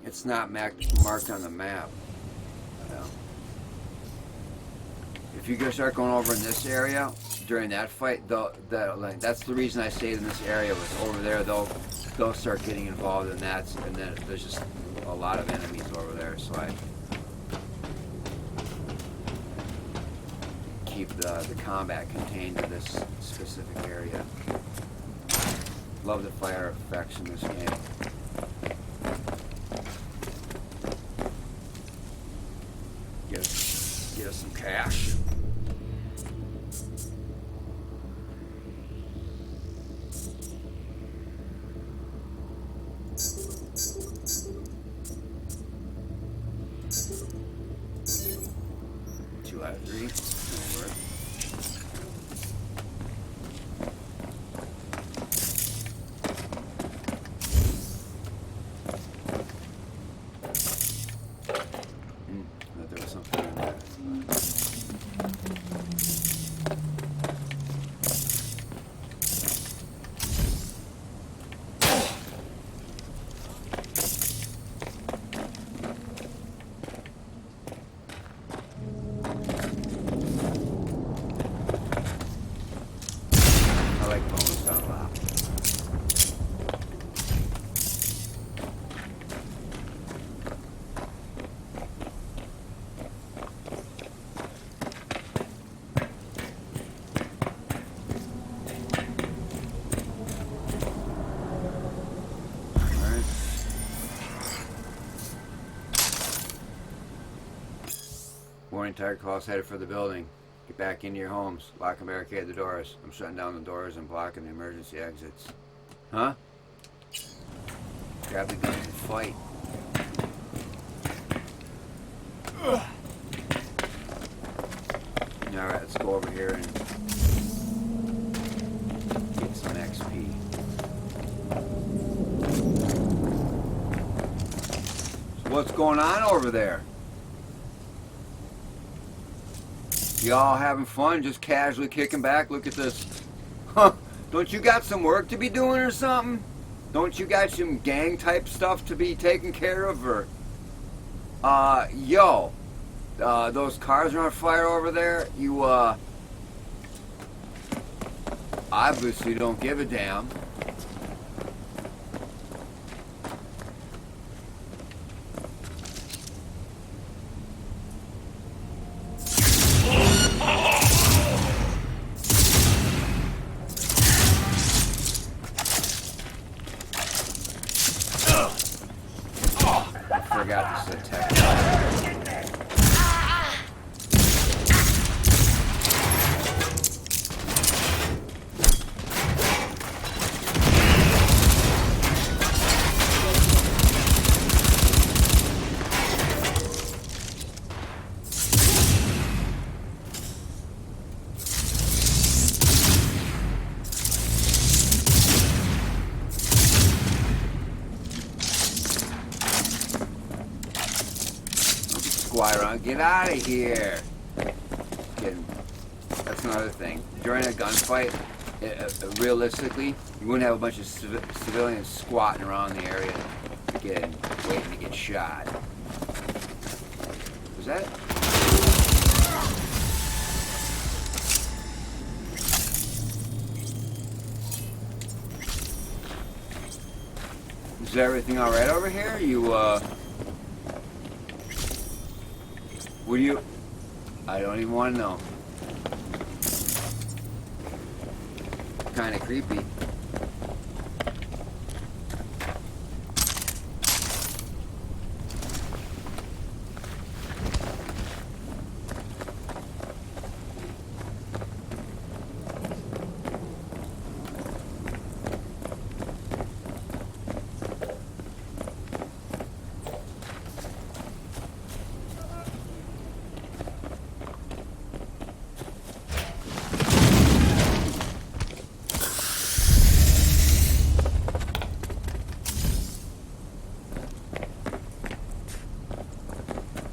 It's not marked on the map. If you start going over in this area during that fight, that's the reason I stayed in this area. Was over there, they'll start getting involved in that, and then there's just a lot of enemies over there. So I keep the combat contained to this specific area. Love the fire effects in this game. Get us some cash. Warning, tire calls headed for the building. Get back into your homes. Lock and barricade the doors. I'm shutting down the doors and blocking the emergency exits. Huh? Grab the guns and fight. Alright, let's go over here and get some XP. So what's going on over there? Y'all having fun, just casually kicking back? Look at this. Huh? Don't you got some work to be doing or something? Don't you got some gang type stuff to be taken care of? Or those cars are on fire over there. You obviously don't give a damn. Forgot this attack. fly around. Get out of here. Kidding. That's another thing. During a gunfight, realistically, you wouldn't have a bunch of civilians squatting around the area waiting to get shot. Was that? Is everything alright over here? What do you... I don't even want to know. Kind of creepy.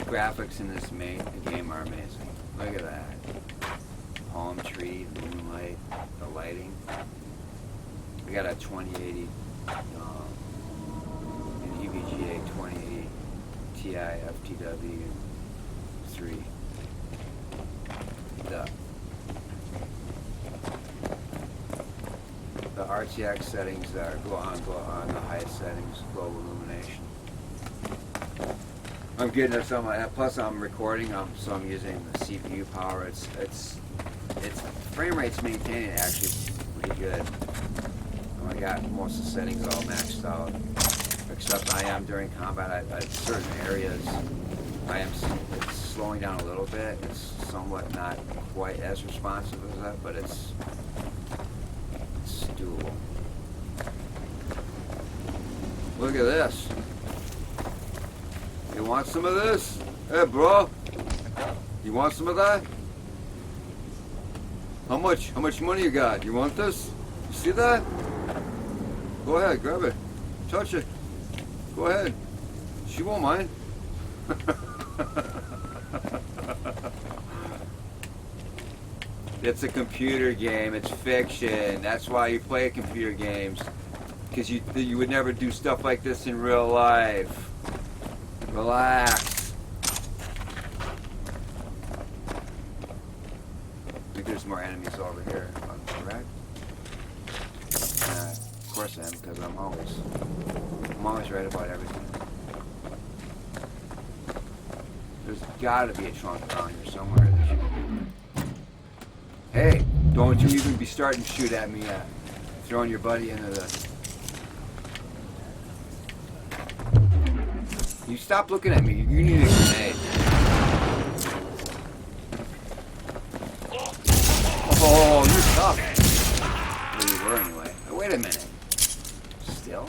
Graphics in this game are amazing. Look at that. Palm tree, moonlight, the lighting. We got a 2080 an EVGA 2080 Ti FTW 3. The RTX settings are go on the highest settings, global illumination. I'm getting it some. Plus, I'm recording, so I'm using the CPU power. It's frame rate's maintaining actually pretty good. I got most of the settings all maxed out, except I am during combat. At certain areas, it's slowing down a little bit. It's somewhat not quite as responsive as that, but it's doable. Look at this. You want some of this? Hey, bro. You want some of that? How much? How much money you got? You want this? You see that? Go ahead, grab it. Touch it. Go ahead. She won't mind. It's a computer game. It's fiction. That's why you play computer games. Because you would never do stuff like this in real life. Relax. I think there's more enemies over here. Correct? Of course I am, because I'm always right about everything. There's got to be a trunk around here somewhere. Hey, don't you even be starting to shoot at me yet. Throwing your buddy into the... You stop looking at me. You need a grenade. Oh, you're tough. Well, you were anyway. Oh, wait a minute. Still?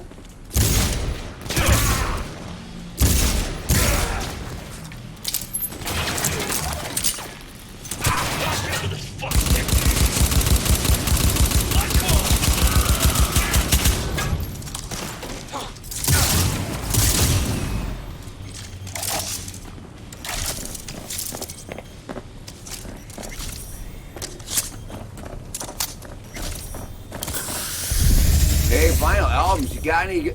Hey, vinyl albums, you got any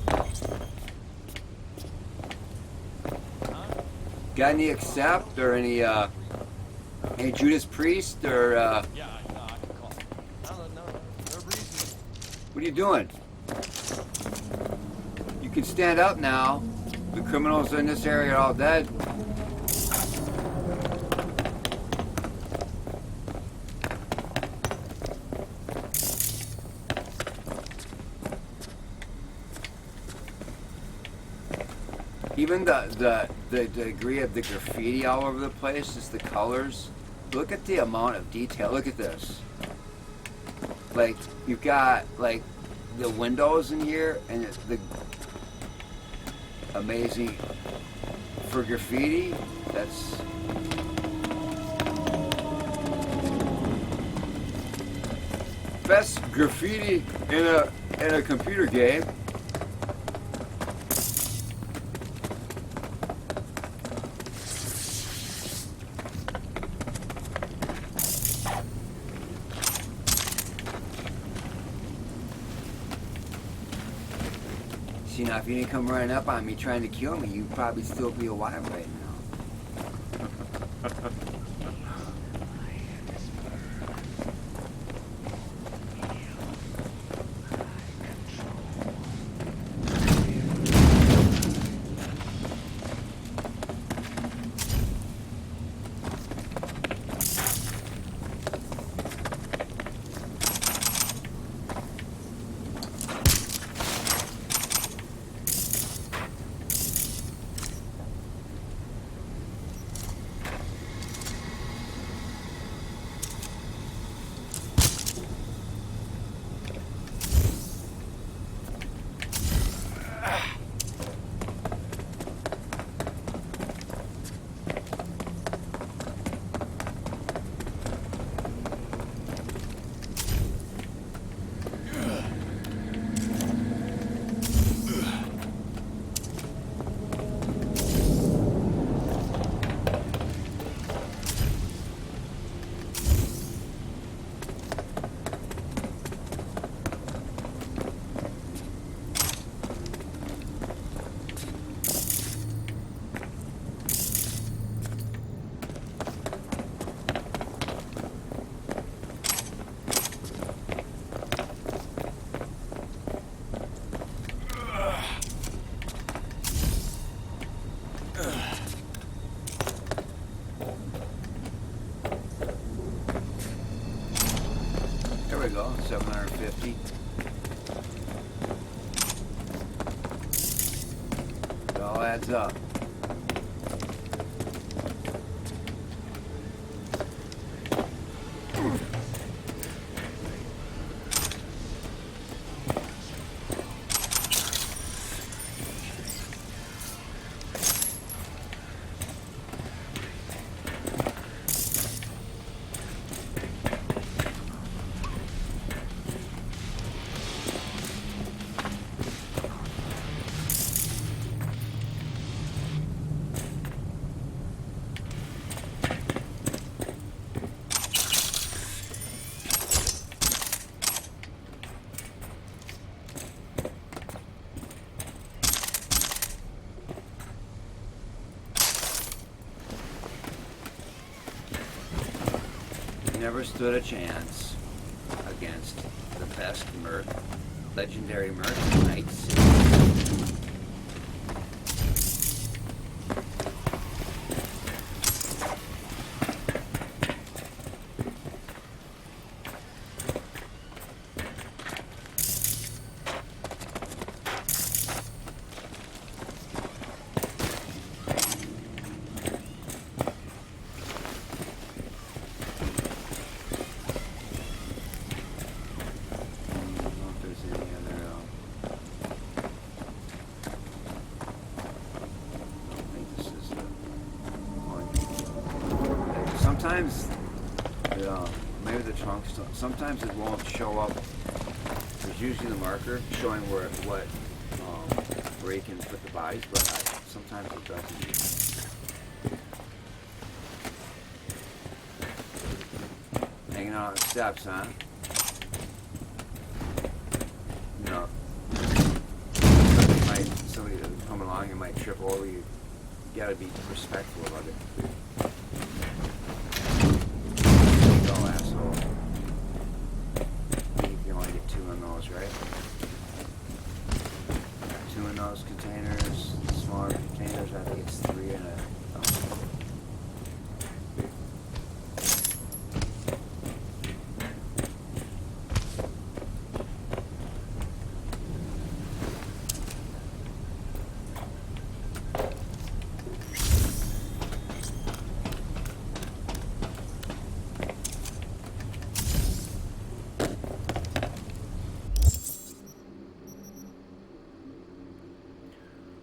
Accept or any Judas Priest or what are you doing? You can stand up now. The criminals in this area are all dead. Even the degree of the graffiti all over the place, just the colors. Look at the amount of detail. Look at this. Like, you've got, like, the windows in here, and it's the amazing for graffiti. That's... best graffiti in a computer game. See, now, if you didn't come running up on me trying to kill me, you'd probably still be alive right now. There we go, 750. It all adds up. Never stood a chance against the best legendary merc in Night City. Sometimes, maybe the trunks don't. Sometimes it won't show up. There's usually the marker showing where you can put the bodies, but sometimes it doesn't. Hanging out on the steps, huh? You know, somebody coming along, you might trip over. You gotta be respectful of it. Right? Two in those containers, smaller containers, I think it's 3 in a...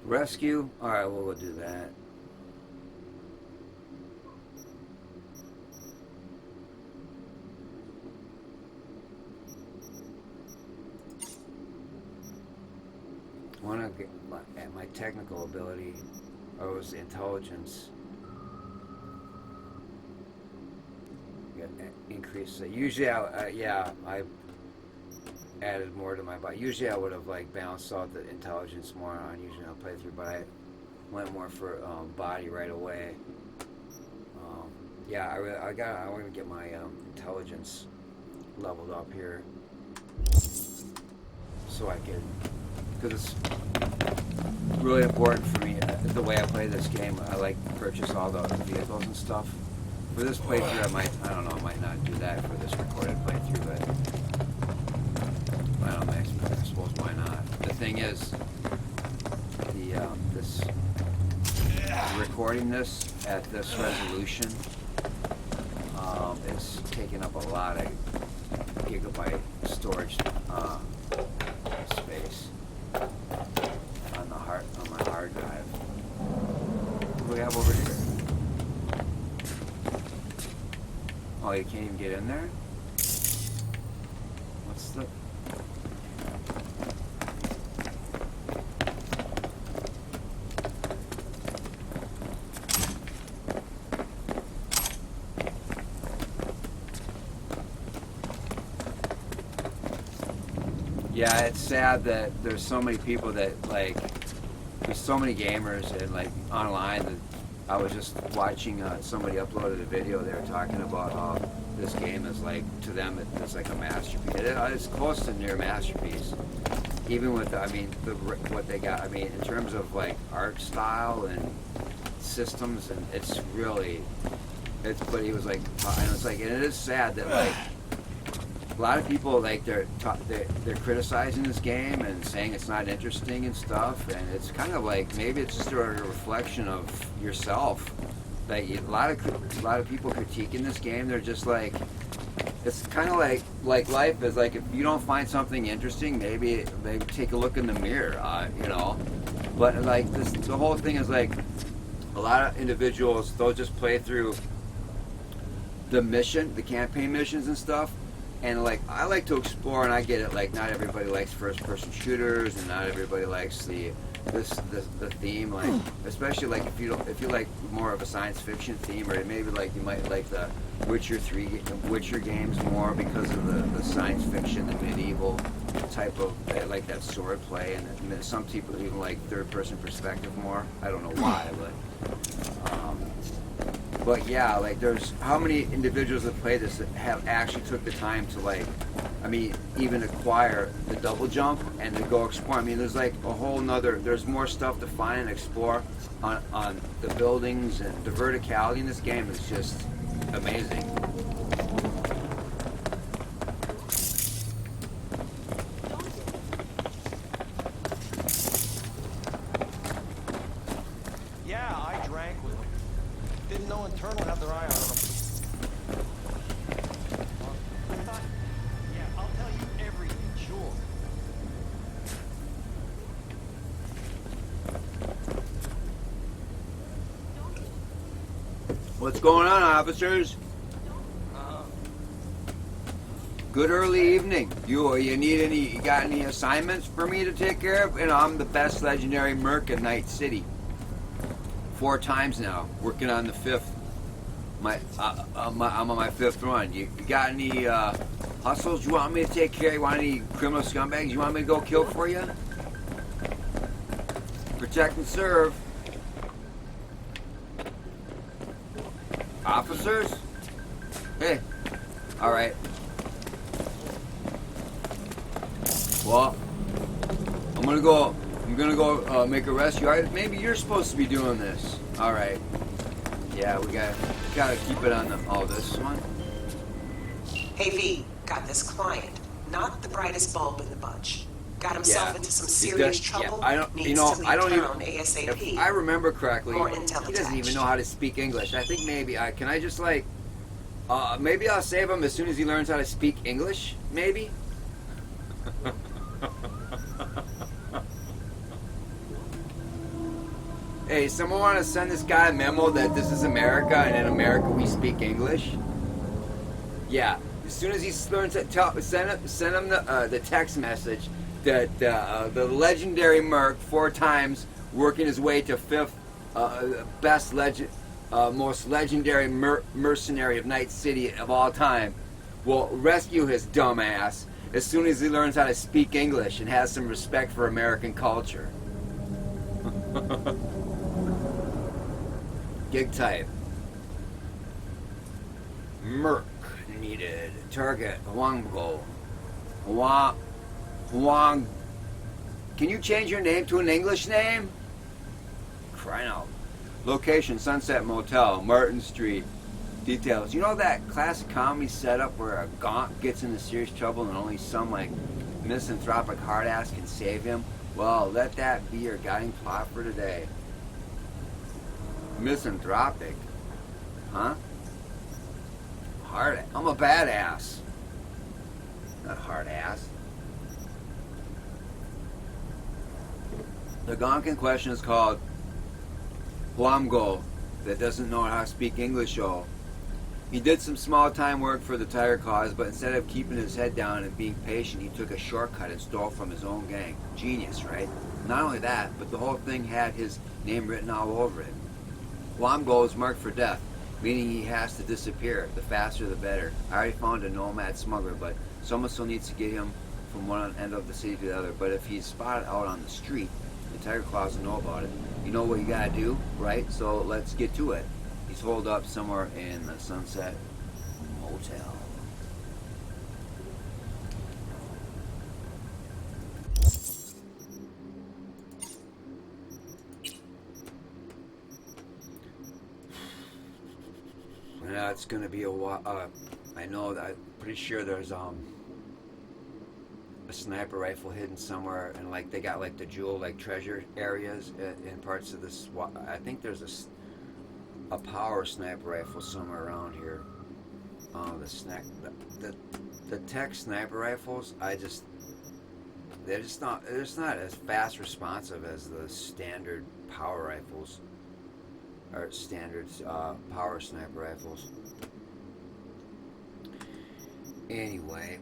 Rescue? Alright, well, we'll do that. I want to get at my technical ability, or was intelligence. Get increase. Usually, I added more to my body. Usually I would have like balanced out the intelligence more on usually a playthrough, but I went more for body right away. Yeah, I want to get my intelligence leveled up here, so I can, because it's really important for me the way I play this game. I like to purchase all the vehicles and stuff. For this playthrough, I might not do that for this recorded playthrough, but I suppose why not? The thing is, this recording this at this resolution is taking up a lot of gigabyte storage space on my hard drive. What do we have over here? Oh, you can't even get in there? What's the... Yeah, it's sad that there's so many people that, like, there's so many gamers and, like, online that I was just watching somebody uploaded a video. They were talking about how this game is, like, to them, it's like a masterpiece. It's close to near masterpiece. Even with, what they got, in terms of, like, art style and systems, and it's really, but he was like, and it's like, and it is sad that, like, a lot of people, like, they're criticizing this game and saying it's not interesting and stuff, and it's kind of like maybe it's just a reflection of yourself. Like a lot of people critiquing this game, they're just like, it's kind of like life is like, if you don't find something interesting, maybe take a look in the mirror, you know. But like the whole thing is like, a lot of individuals, they'll just play through the campaign missions and stuff. And like, I like to explore, and I get it. Like, not everybody likes first-person shooters, and not everybody likes the theme. Like, especially like if you like more of a science fiction theme, or maybe like you might like the Witcher games more because of the science fiction, the medieval type of like that sword play, and some people even like third-person perspective more. I don't know why, but yeah, like there's how many individuals that play this that have actually took the time to like, even acquire the double jump and to go explore. There's like a whole nother, there's more stuff to find and explore on the buildings, and the verticality in this game is just amazing. Yeah, I drank with them. Didn't know Internal had their eye on them. I thought, yeah, I'll tell you everything, sure. What's going on, officers? Good early evening. You got any assignments for me to take care of? I'm the best legendary merc in Night City. 4 times now, working on the 5th. I'm on my 5th run. You got any hustles you want me to take care of? You want any criminal scumbags you want me to go kill for you? Protect and serve. Officers? Hey. Alright. Well, I'm gonna go make a rescue. Maybe you're supposed to be doing this. Alright. Yeah, we gotta keep it on this one. Hey V, got this client. Not the brightest bulb in the bunch. Got himself into some serious trouble. Needs to leave town ASAP. If I remember correctly, More intel he doesn't even attached. know how to speak English. I think maybe can I just like maybe I'll save him as soon as he learns how to speak English. Maybe. Hey, someone want to send this guy a memo that this is America and in America we speak English? Yeah, as soon as he learns to send him the text message that the legendary merc 4 times working his way to 5th most legendary mercenary of Night City of all time will rescue his dumb ass. as soon as he learns how to speak English and has some respect for American culture. Gig type. Merc needed. Target. Huangbo. Huang. Can you change your name to an English name? Crying out. Location, Sunset Motel, Martin Street. Details. You know that classic comedy setup where a gaunt gets into serious trouble and only some like misanthropic hard ass can save him? Well, let that be your guiding plot for today. Misanthropic? Huh? Hard. I'm a badass. Not hard ass. The gonk in question is called Huamgo, that doesn't know how to speak English. He did some small time work for the tire cause, but instead of keeping his head down and being patient, he took a shortcut and stole from his own gang. Genius, right? Not only that, but the whole thing had his name written all over it. Huamgo is marked for death, meaning he has to disappear. The faster the better. I already found a nomad smuggler, but someone still needs to get him from one end of the city to the other. But if he's spotted out on the street, the Tiger Claws will know about it. You know what you gotta do, right? So let's get to it. He's holed up somewhere in the Sunset Motel. Yeah, it's gonna be a while. I know that. I'm pretty sure there's a sniper rifle hidden somewhere, and like they got like the jewel like treasure areas in parts of this. I think there's a power sniper rifle somewhere around here. The tech sniper rifles, they're just not as fast responsive as the standard power rifles or standard power sniper rifles. Anyway.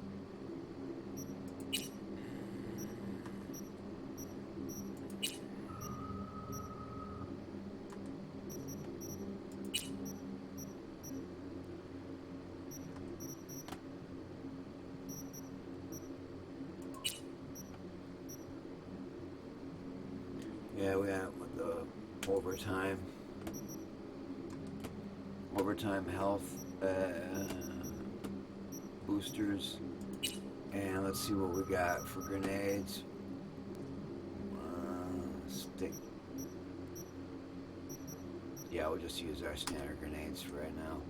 Yeah, we got with the overtime health boosters, and let's see what we got for grenades. Stick. Yeah, we'll just use our standard grenades for right now.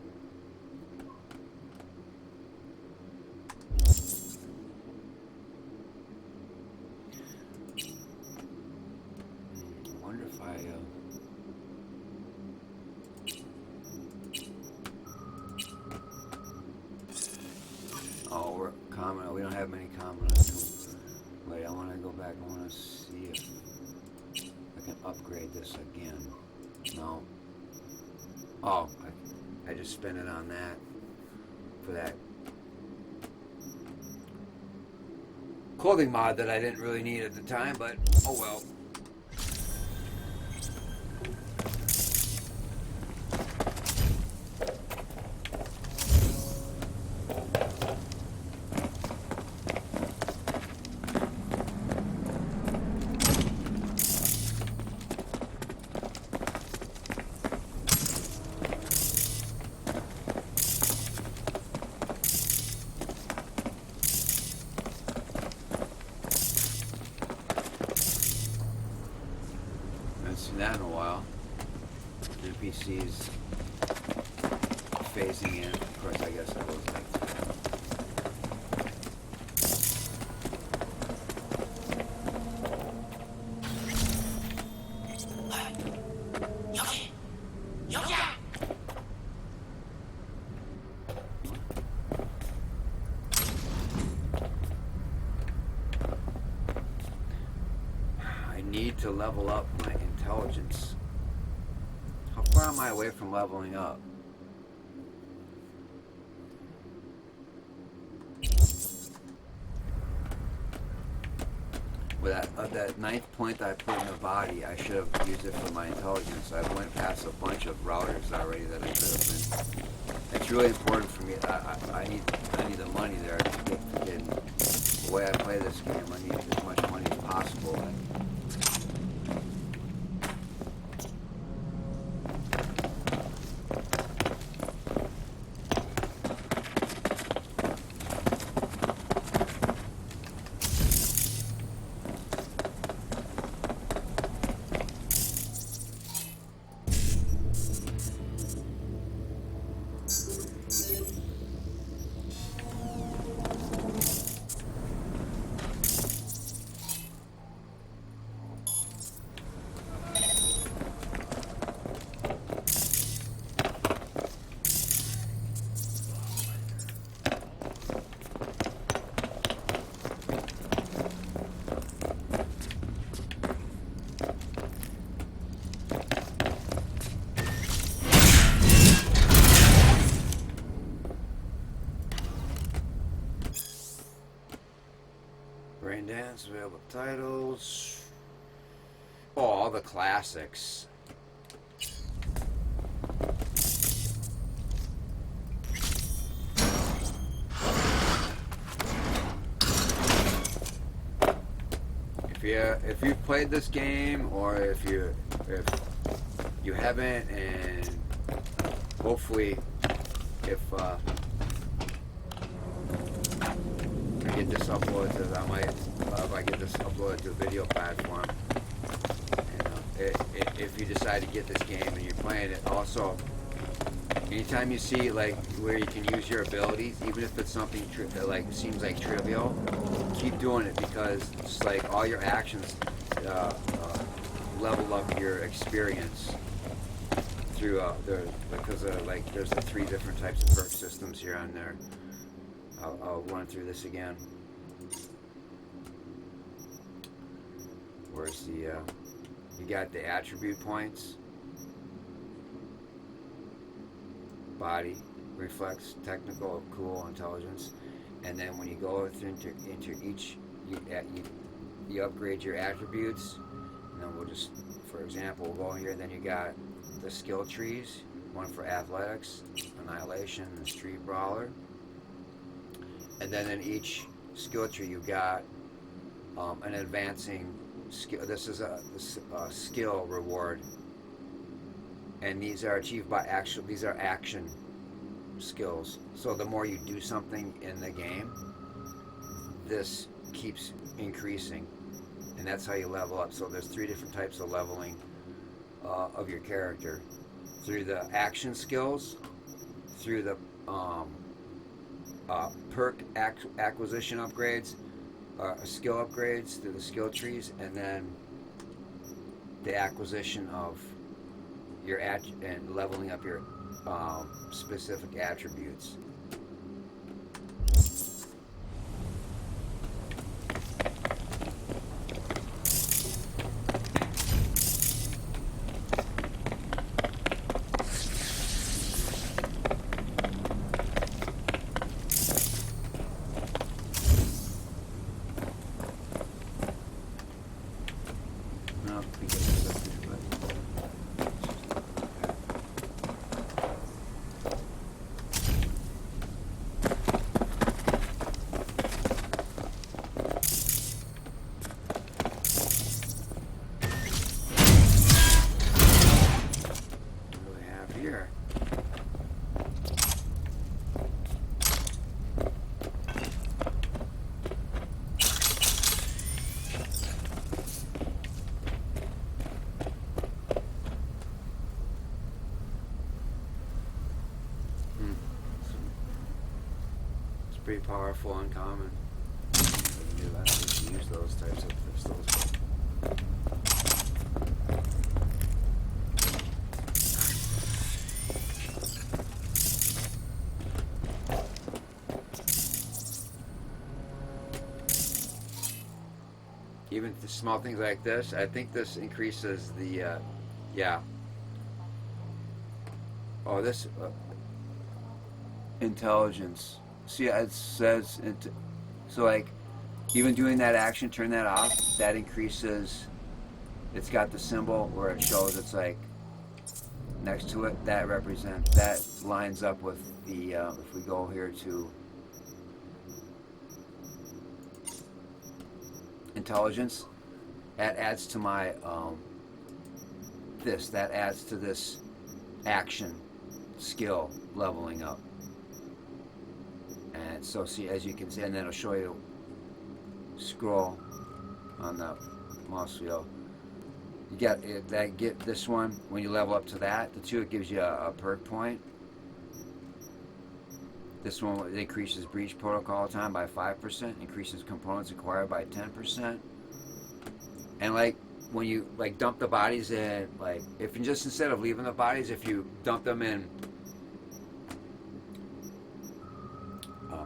I wonder if we're common. We don't have many common. Wait, I want to go back. I want to see if I can upgrade this again. No. Oh, I just spent it on that for that clothing mod that I didn't really need at the time, but oh well. Seen that in a while. NPCs phasing in. Of course, I guess I was like I need to level up my intelligence. How far am I away from leveling up? With that ninth point that I put in the body, I should have used it for my intelligence. I went past a bunch of routers already that I could have been. It's really important for me. I need the money there to get the way I play this game, I need as much money as possible. Rain Dance, available titles. Oh, all the classics. If you've played this game, or if you haven't, and hopefully if I get this uploaded to, if I get this uploaded to a video platform, if you decide to get this game and you're playing it, also, anytime you see like where you can use your abilities, even if it's something like seems like trivial, keep doing it, because it's like all your actions level up your experience through because like there's the 3 different types of perk systems here on there. I'll run through this again. Where's the you got the attribute points, body, reflex, technical, cool, intelligence, and then when you go into each, you upgrade your attributes, and then we'll just, for example, we'll go here. Then you got the skill trees, one for athletics, annihilation, and street brawler, and then in each skill tree you got an advancing skill. This is a skill reward, and these are achieved by action. These are action skills. So the more you do something in the game, this keeps increasing, and that's how you level up. So there's 3 different types of leveling of your character: through the action skills, through the perk acquisition upgrades, skill upgrades through the skill trees, and then the acquisition of your and leveling up your specific attributes. Pretty powerful, uncommon. I need to use those types of pistols. Even the small things like this, I think this increases the, yeah. Oh, this intelligence. See, it says, so like, even doing that action, turn that off, that increases, it's got the symbol where it shows, it's like, next to it, that lines up with the, if we go here to intelligence. That adds to my that adds to this action skill leveling up. And so see, as you can see, and then it'll show you, scroll on the mouse wheel. You get this one, when you level up to that, the two, it gives you a perk point. This one increases breach protocol time by 5%, increases components acquired by 10%. And like when you like dump the bodies in, like if you just, instead of leaving the bodies, if you dump them in,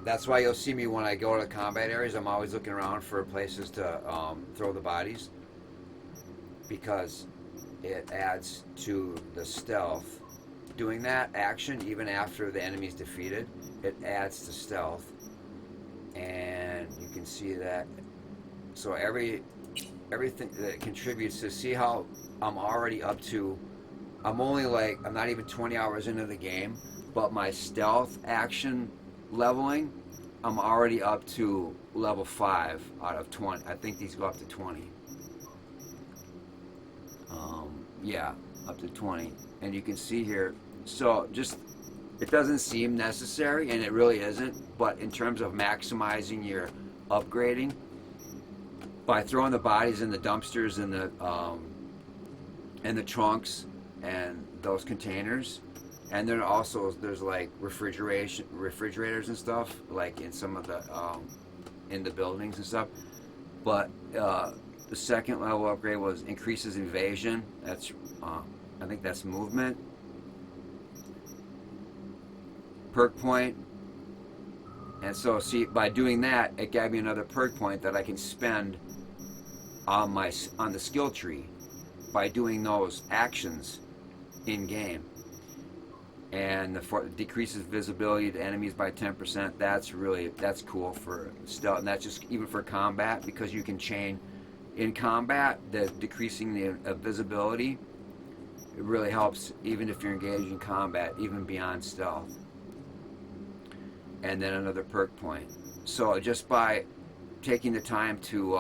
that's why you'll see me when I go to the combat areas, I'm always looking around for places to throw the bodies, because it adds to the stealth. Doing that action, even after the enemy's defeated, it adds to stealth. And you can see that. So everything that contributes to, see how I'm already up to, I'm not even 20 hours into the game, but my stealth action leveling, I'm already up to level 5 out of 20. I think these go up to 20. Yeah, up to 20. And you can see here, so just, it doesn't seem necessary, and it really isn't, but in terms of maximizing your upgrading, by throwing the bodies in the dumpsters and the trunks and those containers, and then also there's like refrigerators and stuff, like in some of the in the buildings and stuff. But the second level upgrade was increases evasion. That's I think that's movement. Perk point. And so see, by doing that, it gave me another perk point that I can spend on the skill tree by doing those actions in game. And decreases visibility to enemies by 10%. That's cool for stealth, and that's just even for combat, because you can chain in combat. The decreasing the visibility, it really helps even if you're engaged in combat, even beyond stealth. And then another perk point. So just by taking the time to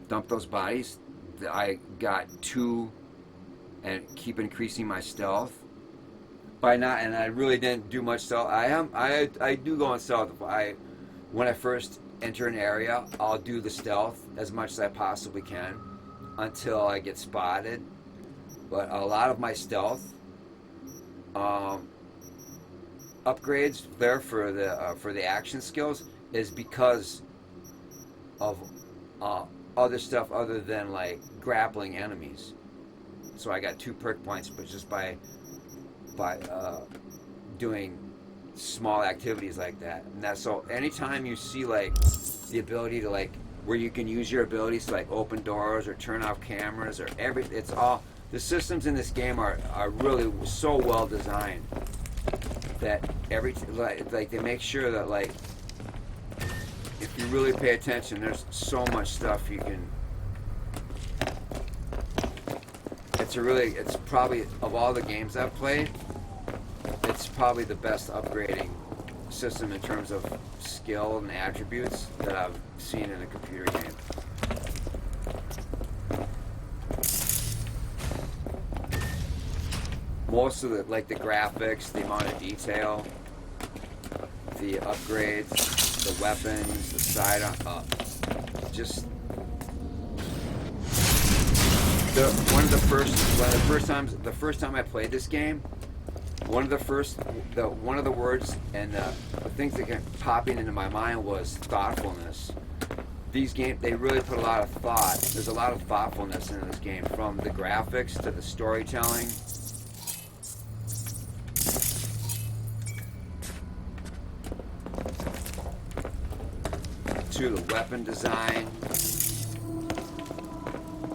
dump those bodies, I got 2, and keep increasing my stealth. By not, and I really didn't do much stealth. I do go on stealth. When I first enter an area, I'll do the stealth as much as I possibly can until I get spotted. But a lot of my stealth upgrades there for the action skills is because of other stuff other than like grappling enemies. So I got 2 perk points, but just by doing small activities like that. And that's, so anytime you see like the ability to like, where you can use your abilities to like open doors or turn off cameras or it's all, the systems in this game are really so well designed that like they make sure that like, if you really pay attention, there's so much stuff you can. It's probably, of all the games I've played, it's probably the best upgrading system in terms of skill and attributes that I've seen in a computer game. Most of the graphics, the amount of detail, the upgrades, the weapons, the side just the first time I played this game, one of the words and the things that kept popping into my mind was thoughtfulness. These games, they really put a lot of thought. There's a lot of thoughtfulness in this game, from the graphics to the storytelling. To the weapon design,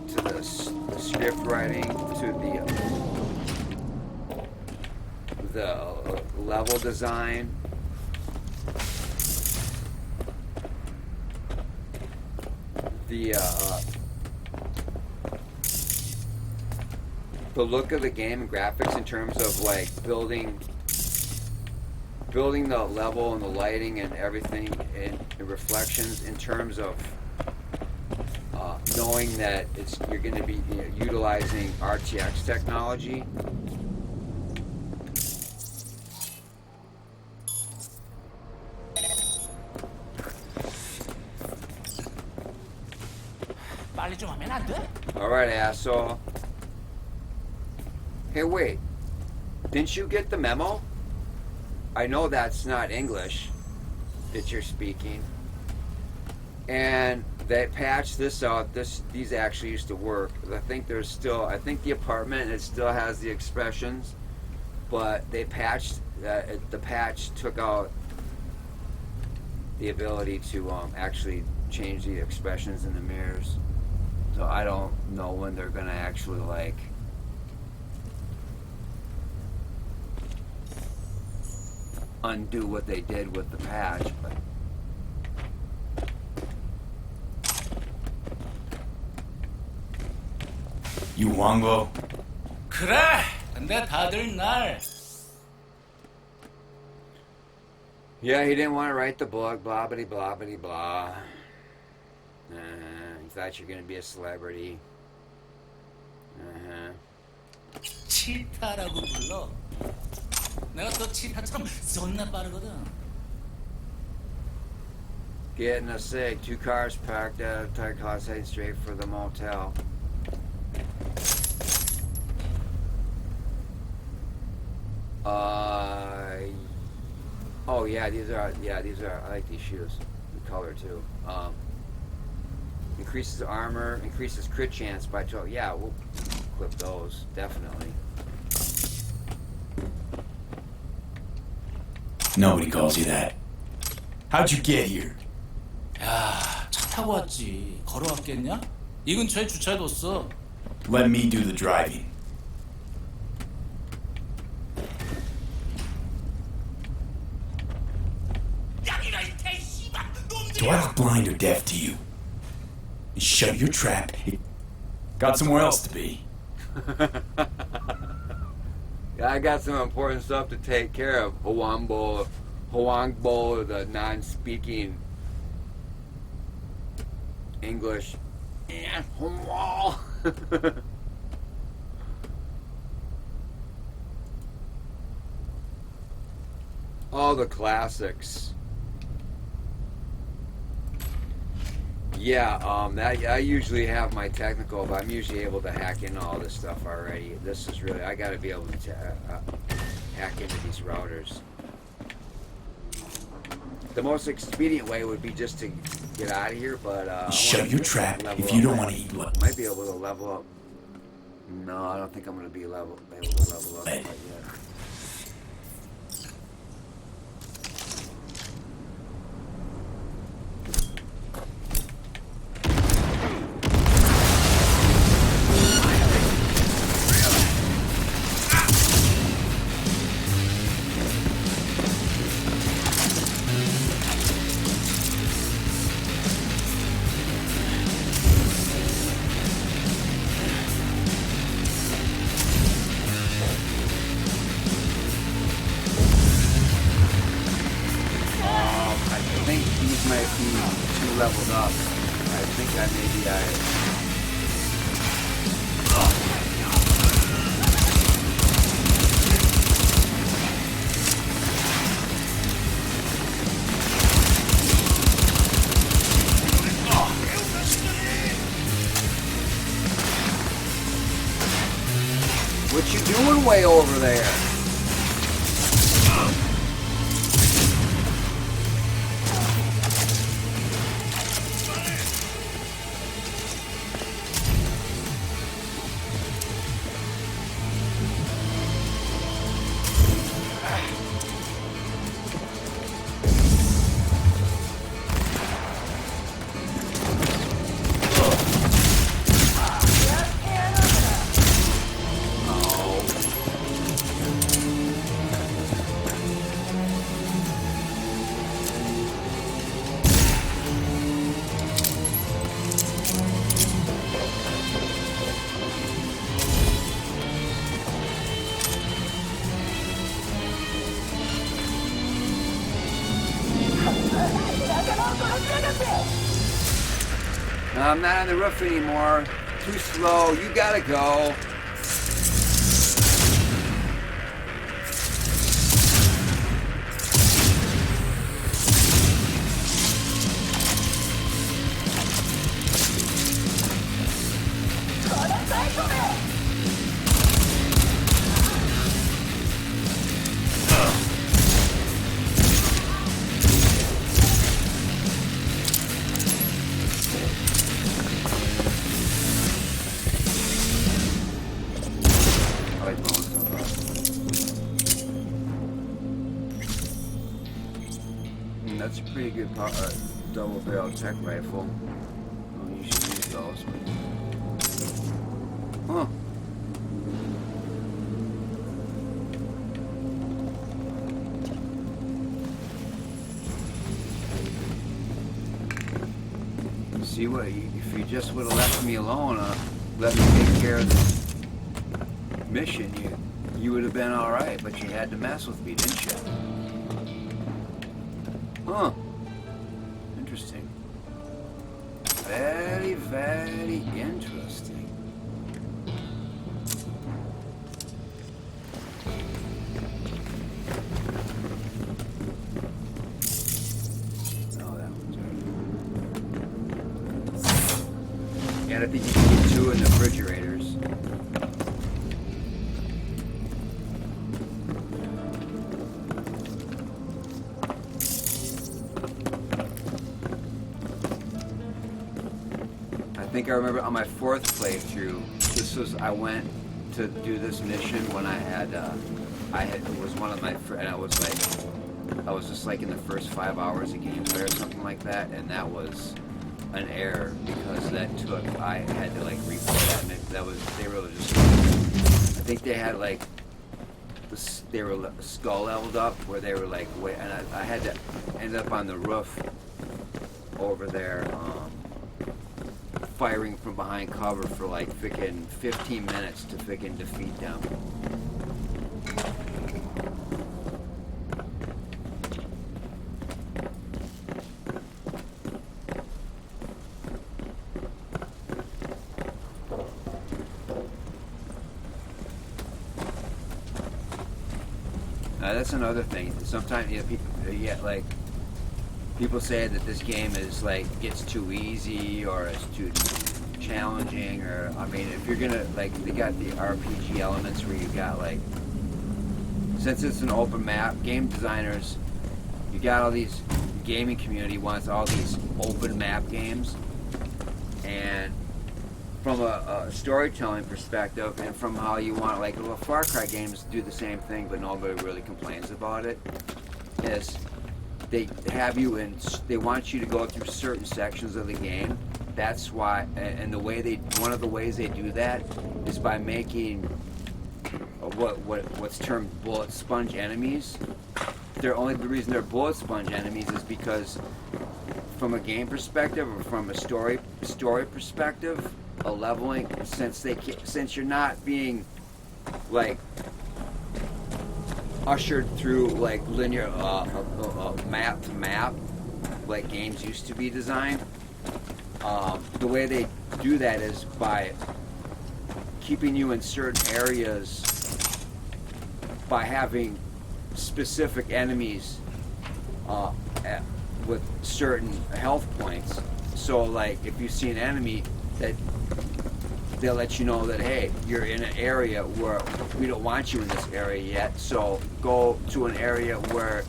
to the script writing, to the level design. The look of the game and graphics in terms of like building the level and the lighting and everything and the reflections in terms of knowing that you're going to be utilizing RTX technology. 빨리 좀 하면 안 돼? Alright, asshole. Hey, wait. Didn't you get the memo? I know that's not English that you're speaking. And they patched this out. These actually used to work. I think the apartment, it still has the expressions, but they patched, the patch took out the ability to actually change the expressions in the mirrors. So I don't know when they're gonna actually like undo what they did with the patch, but You Wongbo? 그래. 근데 다들 날 yeah, he didn't want to write the book, blah blah blah blah blah. He thought you're gonna be a celebrity. 치타라고 불러. 내가 또 치타처럼 존나 빠르거든. Getting a cig, 2 cars parked out of Tiger Class heading straight for the motel. Oh yeah, these are I like these shoes. The color too. Increases armor, increases crit chance by 12. Yeah, we'll clip those, definitely. Nobody calls you that. How'd you get here? 야, 차 타고 왔지. 걸어왔겠냐? 이 근처에 주차해뒀어. Let me do the driving. Do I look blind or deaf to you? Shut your trap. Got somewhere else to be. Yeah, I got some important stuff to take care of. Huangbo, the non-speaking English. And all the classics. Yeah, I usually have my technical, but I'm usually able to hack in all this stuff already. This is really, I gotta be able to hack into these routers. The most expedient way would be just to get out of here, but Shut your trap if you don't want to eat blood. Might be able to level up. No, I don't think I'm gonna be able to level up quite yet. Leveled up. I think what you doing way over there? I'm not on the roof anymore. Too slow. You gotta go. That's a pretty good double barrel tech rifle. Oh, you should use those. Huh. See what? If you just would have left me alone, let me take care of this mission, you would have been all right. But you had to mess with me, didn't you? Huh. Interesting. Very, very interesting. Oh, that one's right. And I think you can get 2 in the refrigerators. I think I remember on my 4th playthrough, I went to do this mission when it was one of my, and I was just like in the first 5 hours of gameplay or something like that, and that was an error because I had to like replay that they were just, I think they had like, they were skull leveled up where they were like, wait, and I had to end up on the roof over there, firing from behind cover for like frickin' 15 minutes to frickin' defeat them. That's another thing. Sometimes people say that this game is like gets too easy or it's too challenging, or I mean, if you're gonna like, they got the RPG elements where you got like, since it's an open map, game designers, you got all these, gaming community wants all these open map games, and from a storytelling perspective, and from how you want, like, well, Far Cry games do the same thing, but nobody really complains about it, is they have you in, they want you to go through certain sections of the game. That's why, and one of the ways they do that is by making what's termed bullet sponge enemies. The reason they're bullet sponge enemies is because from a game perspective or from a story perspective, a leveling, since you're not being like ushered through like linear map to map like games used to be designed. The way they do that is by keeping you in certain areas by having specific enemies with certain health points. So like if you see an enemy, that they'll let you know that, hey, you're in an area where we don't want you in this area yet, so go to an area where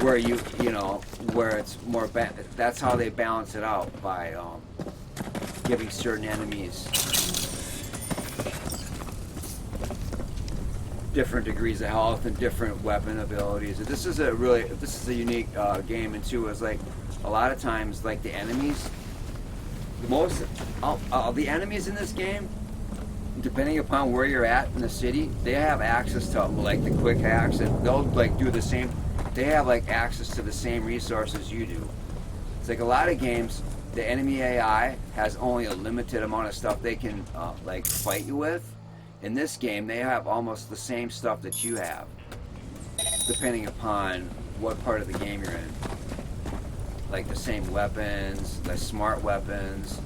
where it's more that's how they balance it out, by giving certain enemies different degrees of health and different weapon abilities. This is a unique game, and too, is like a lot of times, like the enemies, the enemies in this game, depending upon where you're at in the city, they have access to like the quick hacks, and they'll like do the same. They have like access to the same resources you do. It's like a lot of games, the enemy AI has only a limited amount of stuff they can like fight you with. In this game, they have almost the same stuff that you have, depending upon what part of the game you're in. like the same weapons, the smart weapons,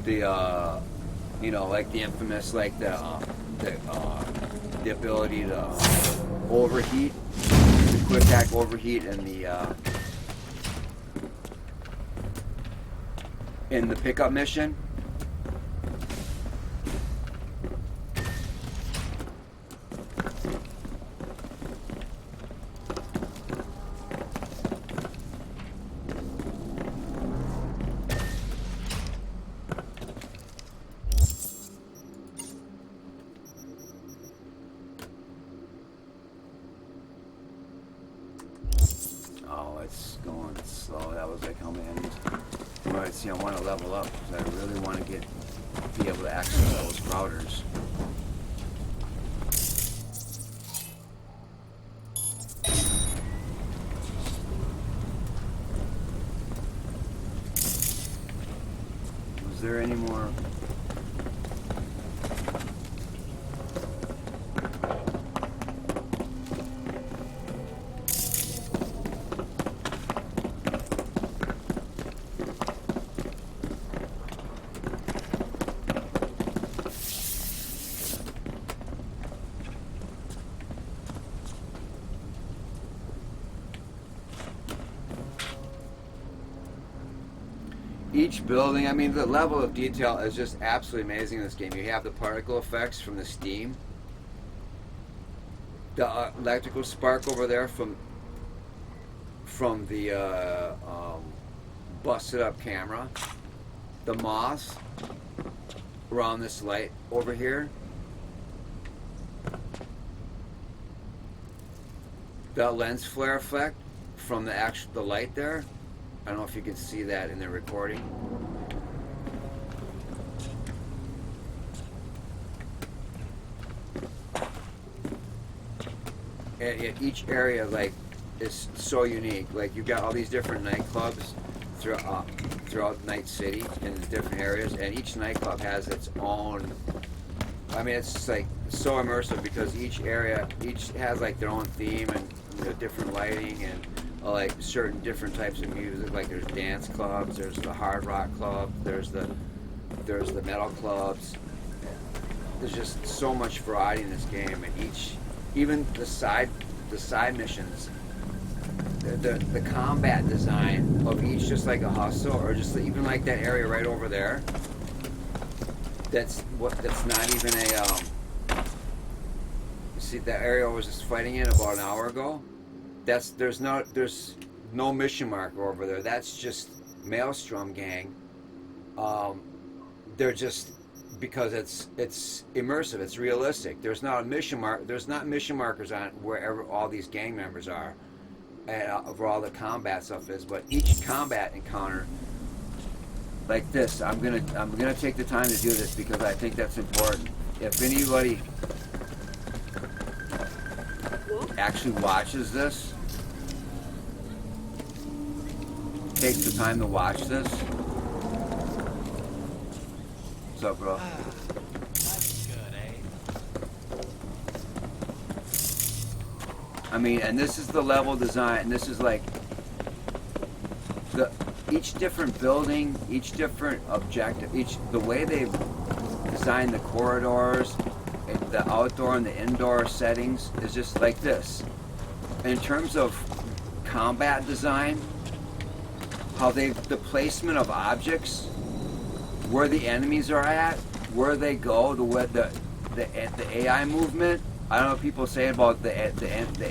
the like the infamous like the ability to overheat, the quick attack overheat, and in the pickup mission. Oh, it's going slow. That was like how many enemies. Right, see, I want to level up because I really want to be able to access those routers. Was there any more? Each building, I mean, the level of detail is just absolutely amazing in this game. You have the particle effects from the steam, the electrical spark over there from the busted up camera, the moss around this light over here, the lens flare effect from the light there. I don't know if you can see that in the recording. And each area, like, is so unique. Like, you've got all these different nightclubs throughout Night City in different areas, and each nightclub has its own. I mean, it's like so immersive because each has like their own theme and different lighting and. Like certain different types of music, like there's dance clubs, there's the hard rock club, there's the metal clubs. There's just so much variety in this game, and even the side missions, the combat design of each, just like a hustle, or just even like that area right over there. That's not even a. See, that area I was just fighting in about an hour ago. There's no mission marker over there. That's just Maelstrom Gang. They're just because it's immersive. It's realistic. There's not mission markers on wherever all these gang members are, and where all the combat stuff is. But each combat encounter, like this, I'm gonna take the time to do this because I think that's important. If anybody actually watches this, takes the time to watch this. What's up, bro? That's good, eh? I mean, and this is the level design. This is like each different building, each different objective, the way they've designed the corridors, the outdoor and the indoor settings is just like this. In terms of combat design, how the placement of objects, where the enemies are at, where they go, the AI movement. I don't know what people say about the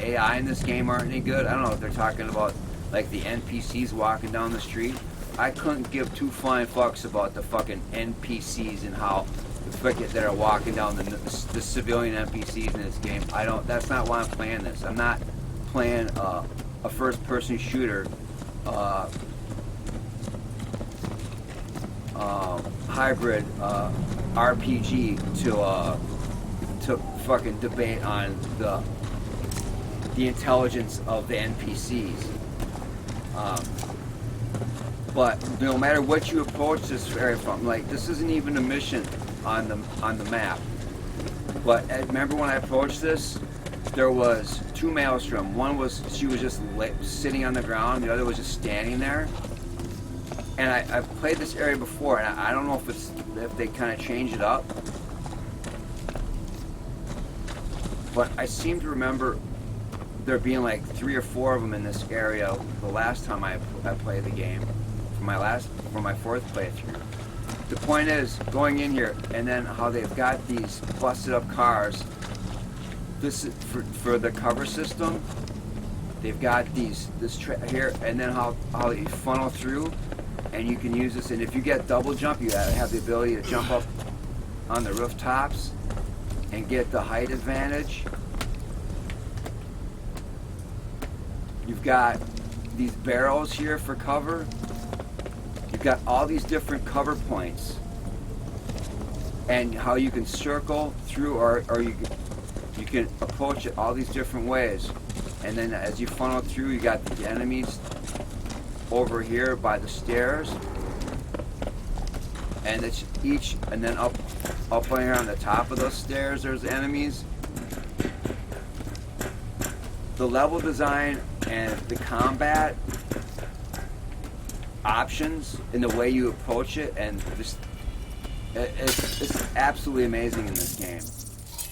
AI in this game aren't any good. I don't know if they're talking about like the NPCs walking down the street. I couldn't give two flying fucks about the fucking NPCs and how that are walking down the civilian NPCs in this game. That's not why I'm playing this. I'm not playing a first-person shooter hybrid RPG to fucking debate on the intelligence of the NPCs. But no matter what you approach this area from, like this isn't even a mission on the map. But remember when I approached this, there was two Maelstrom. One was she was just sitting on the ground. The other was just standing there. And I've played this area before, and I don't know if they kind of change it up. But I seem to remember there being like 3 or 4 of them in this area the last time I played the game, for my 4th playthrough. The point is, going in here, and then how they've got these busted up cars. This is for the cover system. They've got this here, and then how you funnel through, and you can use this. And if you get double jump, you have the ability to jump up on the rooftops and get the height advantage. You've got these barrels here for cover. You've got all these different cover points, and how you can circle through, or you can approach it all these different ways. And then as you funnel through, you got the enemies over here by the stairs, and it's and then up here on the top of those stairs, there's enemies. The level design and the combat options in the way you approach it, and just it's absolutely amazing in this game.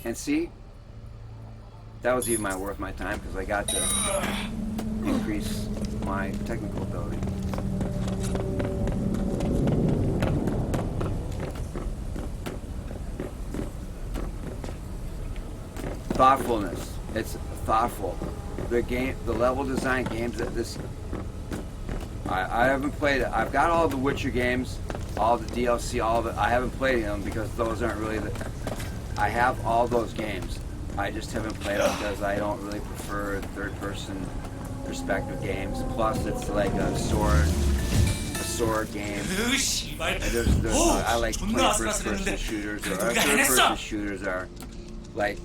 And see, that was even worth my time, because I got to increase my technical ability. Thoughtfulness. It's thoughtful. The level design games that this. I haven't played it. I've got all the Witcher games, all the DLC, all of it. I haven't played them because those aren't really I have all those games. I just haven't played them because I don't really prefer third-person perspective games. Plus, it's like a sword game. I like playing first-person shooters, or third-person shooters are like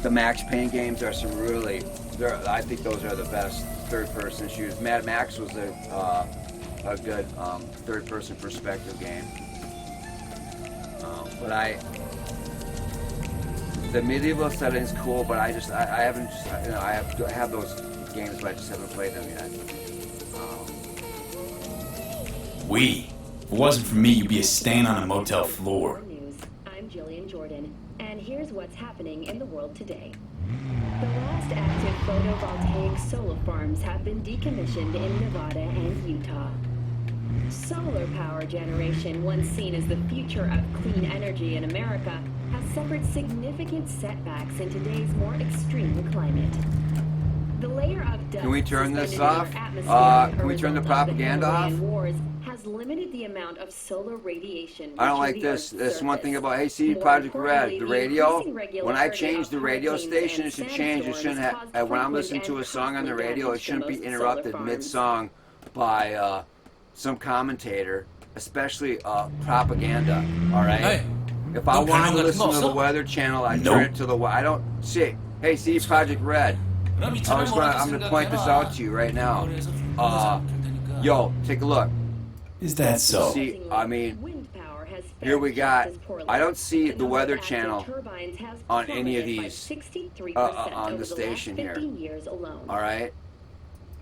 the Max Payne games are some really. I think those are the best third-person shooters. Mad Max was a good third-person perspective game, but the medieval setting's cool, but I haven't I have those games, but I just haven't played them yet. If it wasn't for me, you'd be a stain on a motel floor. News. I'm Jillian Jordan, and here's what's happening in the world today. The last active photovoltaic solar farms have been decommissioned in Nevada and Utah. Solar power generation, once seen as the future of clean energy in America, has suffered significant setbacks in today's more extreme climate. The layer of dust Can we turn this suspended in our off? atmosphere Can we turn the as a result of propaganda off? Himalayan wars has limited the amount of solar radiation. I don't like reaching the this. Earth's That's one surface. thing about CD More Projekt importantly, Red. The the radio, increasing when I regularity change of the radio hurricanes station, and it should change. It shouldn't sandstorms have. caused When I'm frequent listening to a and song on the costly radio, it damage to shouldn't be most interrupted solar mid-song by some commentator, especially propaganda. All right. Hey, if I no want to 별로 listen 같은 to 거 the 없어? Weather Channel, I turn it to the. I don't see. Hey, CD Projekt Red. 그럼 이 I 차를 was 뭐라도 I'm gonna point this 생각해라. out to you right now. 그래서 좀 그래서 볼 테니까. Yo, take a look. Is that so? See, I mean, Wind power has here we fared got. just as poorly. I don't see the number Weather of active Channel turbines has on any of plummeted by these 63% on over the station last here. 15 years alone. All right,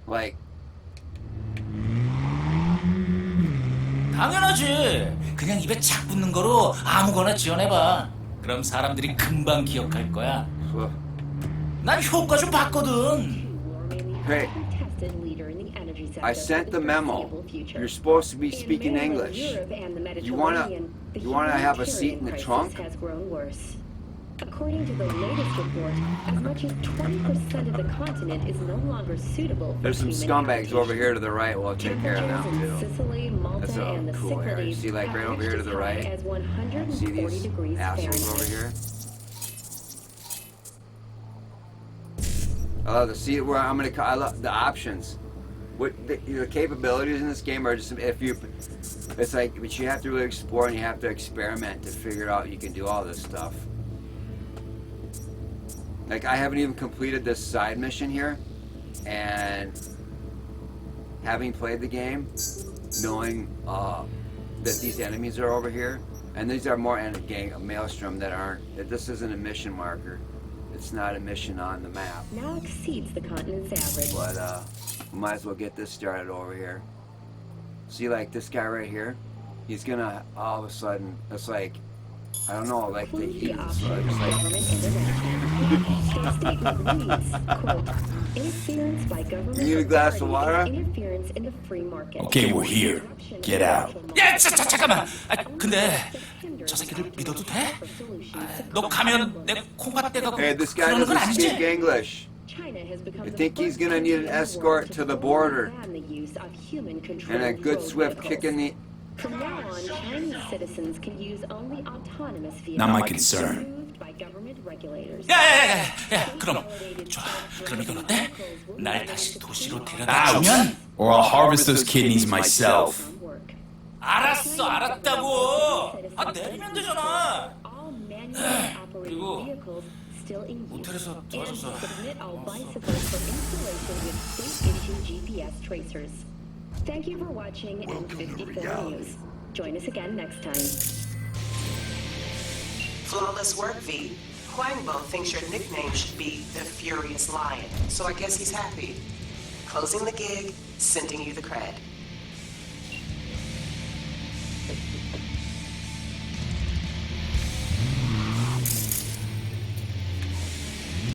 like 당연하지. 그냥 입에 착 붙는 거로 아무거나 지어내봐. 그럼 사람들이 금방 기억할 거야. well, 난 효과 좀 봤거든. hey, I sent the memo. You're supposed to be speaking English. You wanna have a seat in the trunk? According to the latest report, as much as 20% of the continent is no longer suitable for There's some human scumbags over habitation. here to the right. We'll take care of them Temperatures in too. Sicily, Malta, That's a and the cool area. Cyclades See, like right over here to the averaged as right? high as 140 See these degrees assholes over Fahrenheit. here? I love to see where I love the options. What the capabilities in this game are just it's like, but you have to really explore and you have to experiment to figure out you can do all this stuff. Like, I haven't even completed this side mission here, and having played the game, knowing that these enemies are over here, and these are more a Maelstrom that aren't. This isn't a mission marker. it's not a mission on the map. Now exceeds the continent's average. But we might as well get this started over here. See, like this guy right here, he's gonna all of a sudden, it's like, I don't know, like the heat of the sun, just like. Interference by government. You need a glass of water? Interference in the free market. Okay, we're here. Get out. 야, 잠깐만. 근데 저 새끼를 믿어도 돼? 너 가면 내 콩팥대가 Hey, this guy 그러는 건 doesn't speak 아니지? English. I think he's gonna need an escort to the border. And a good swift kick in the. From now on, Chinese citizens can use only autonomous vehicles. Not my concern. approved by government regulators. 야, 그럼 좋아. 그럼 이건 어때? 날 다시 도시로 데려다 Out! 주면 Or I'll harvest those kidneys myself. 알았어, 알았다고. 내리면 되잖아. All manually operated 그리고 vehicles still in use. 모텔에서 And 도와줘서 submit all bicycles for installation with state-issued GPS tracers. Thank you for watching N54 News. Join us again next time. Flawless work, V. Huangbo thinks your nickname should be the Furious Lion, so I guess he's happy. Closing the gig, sending you the cred.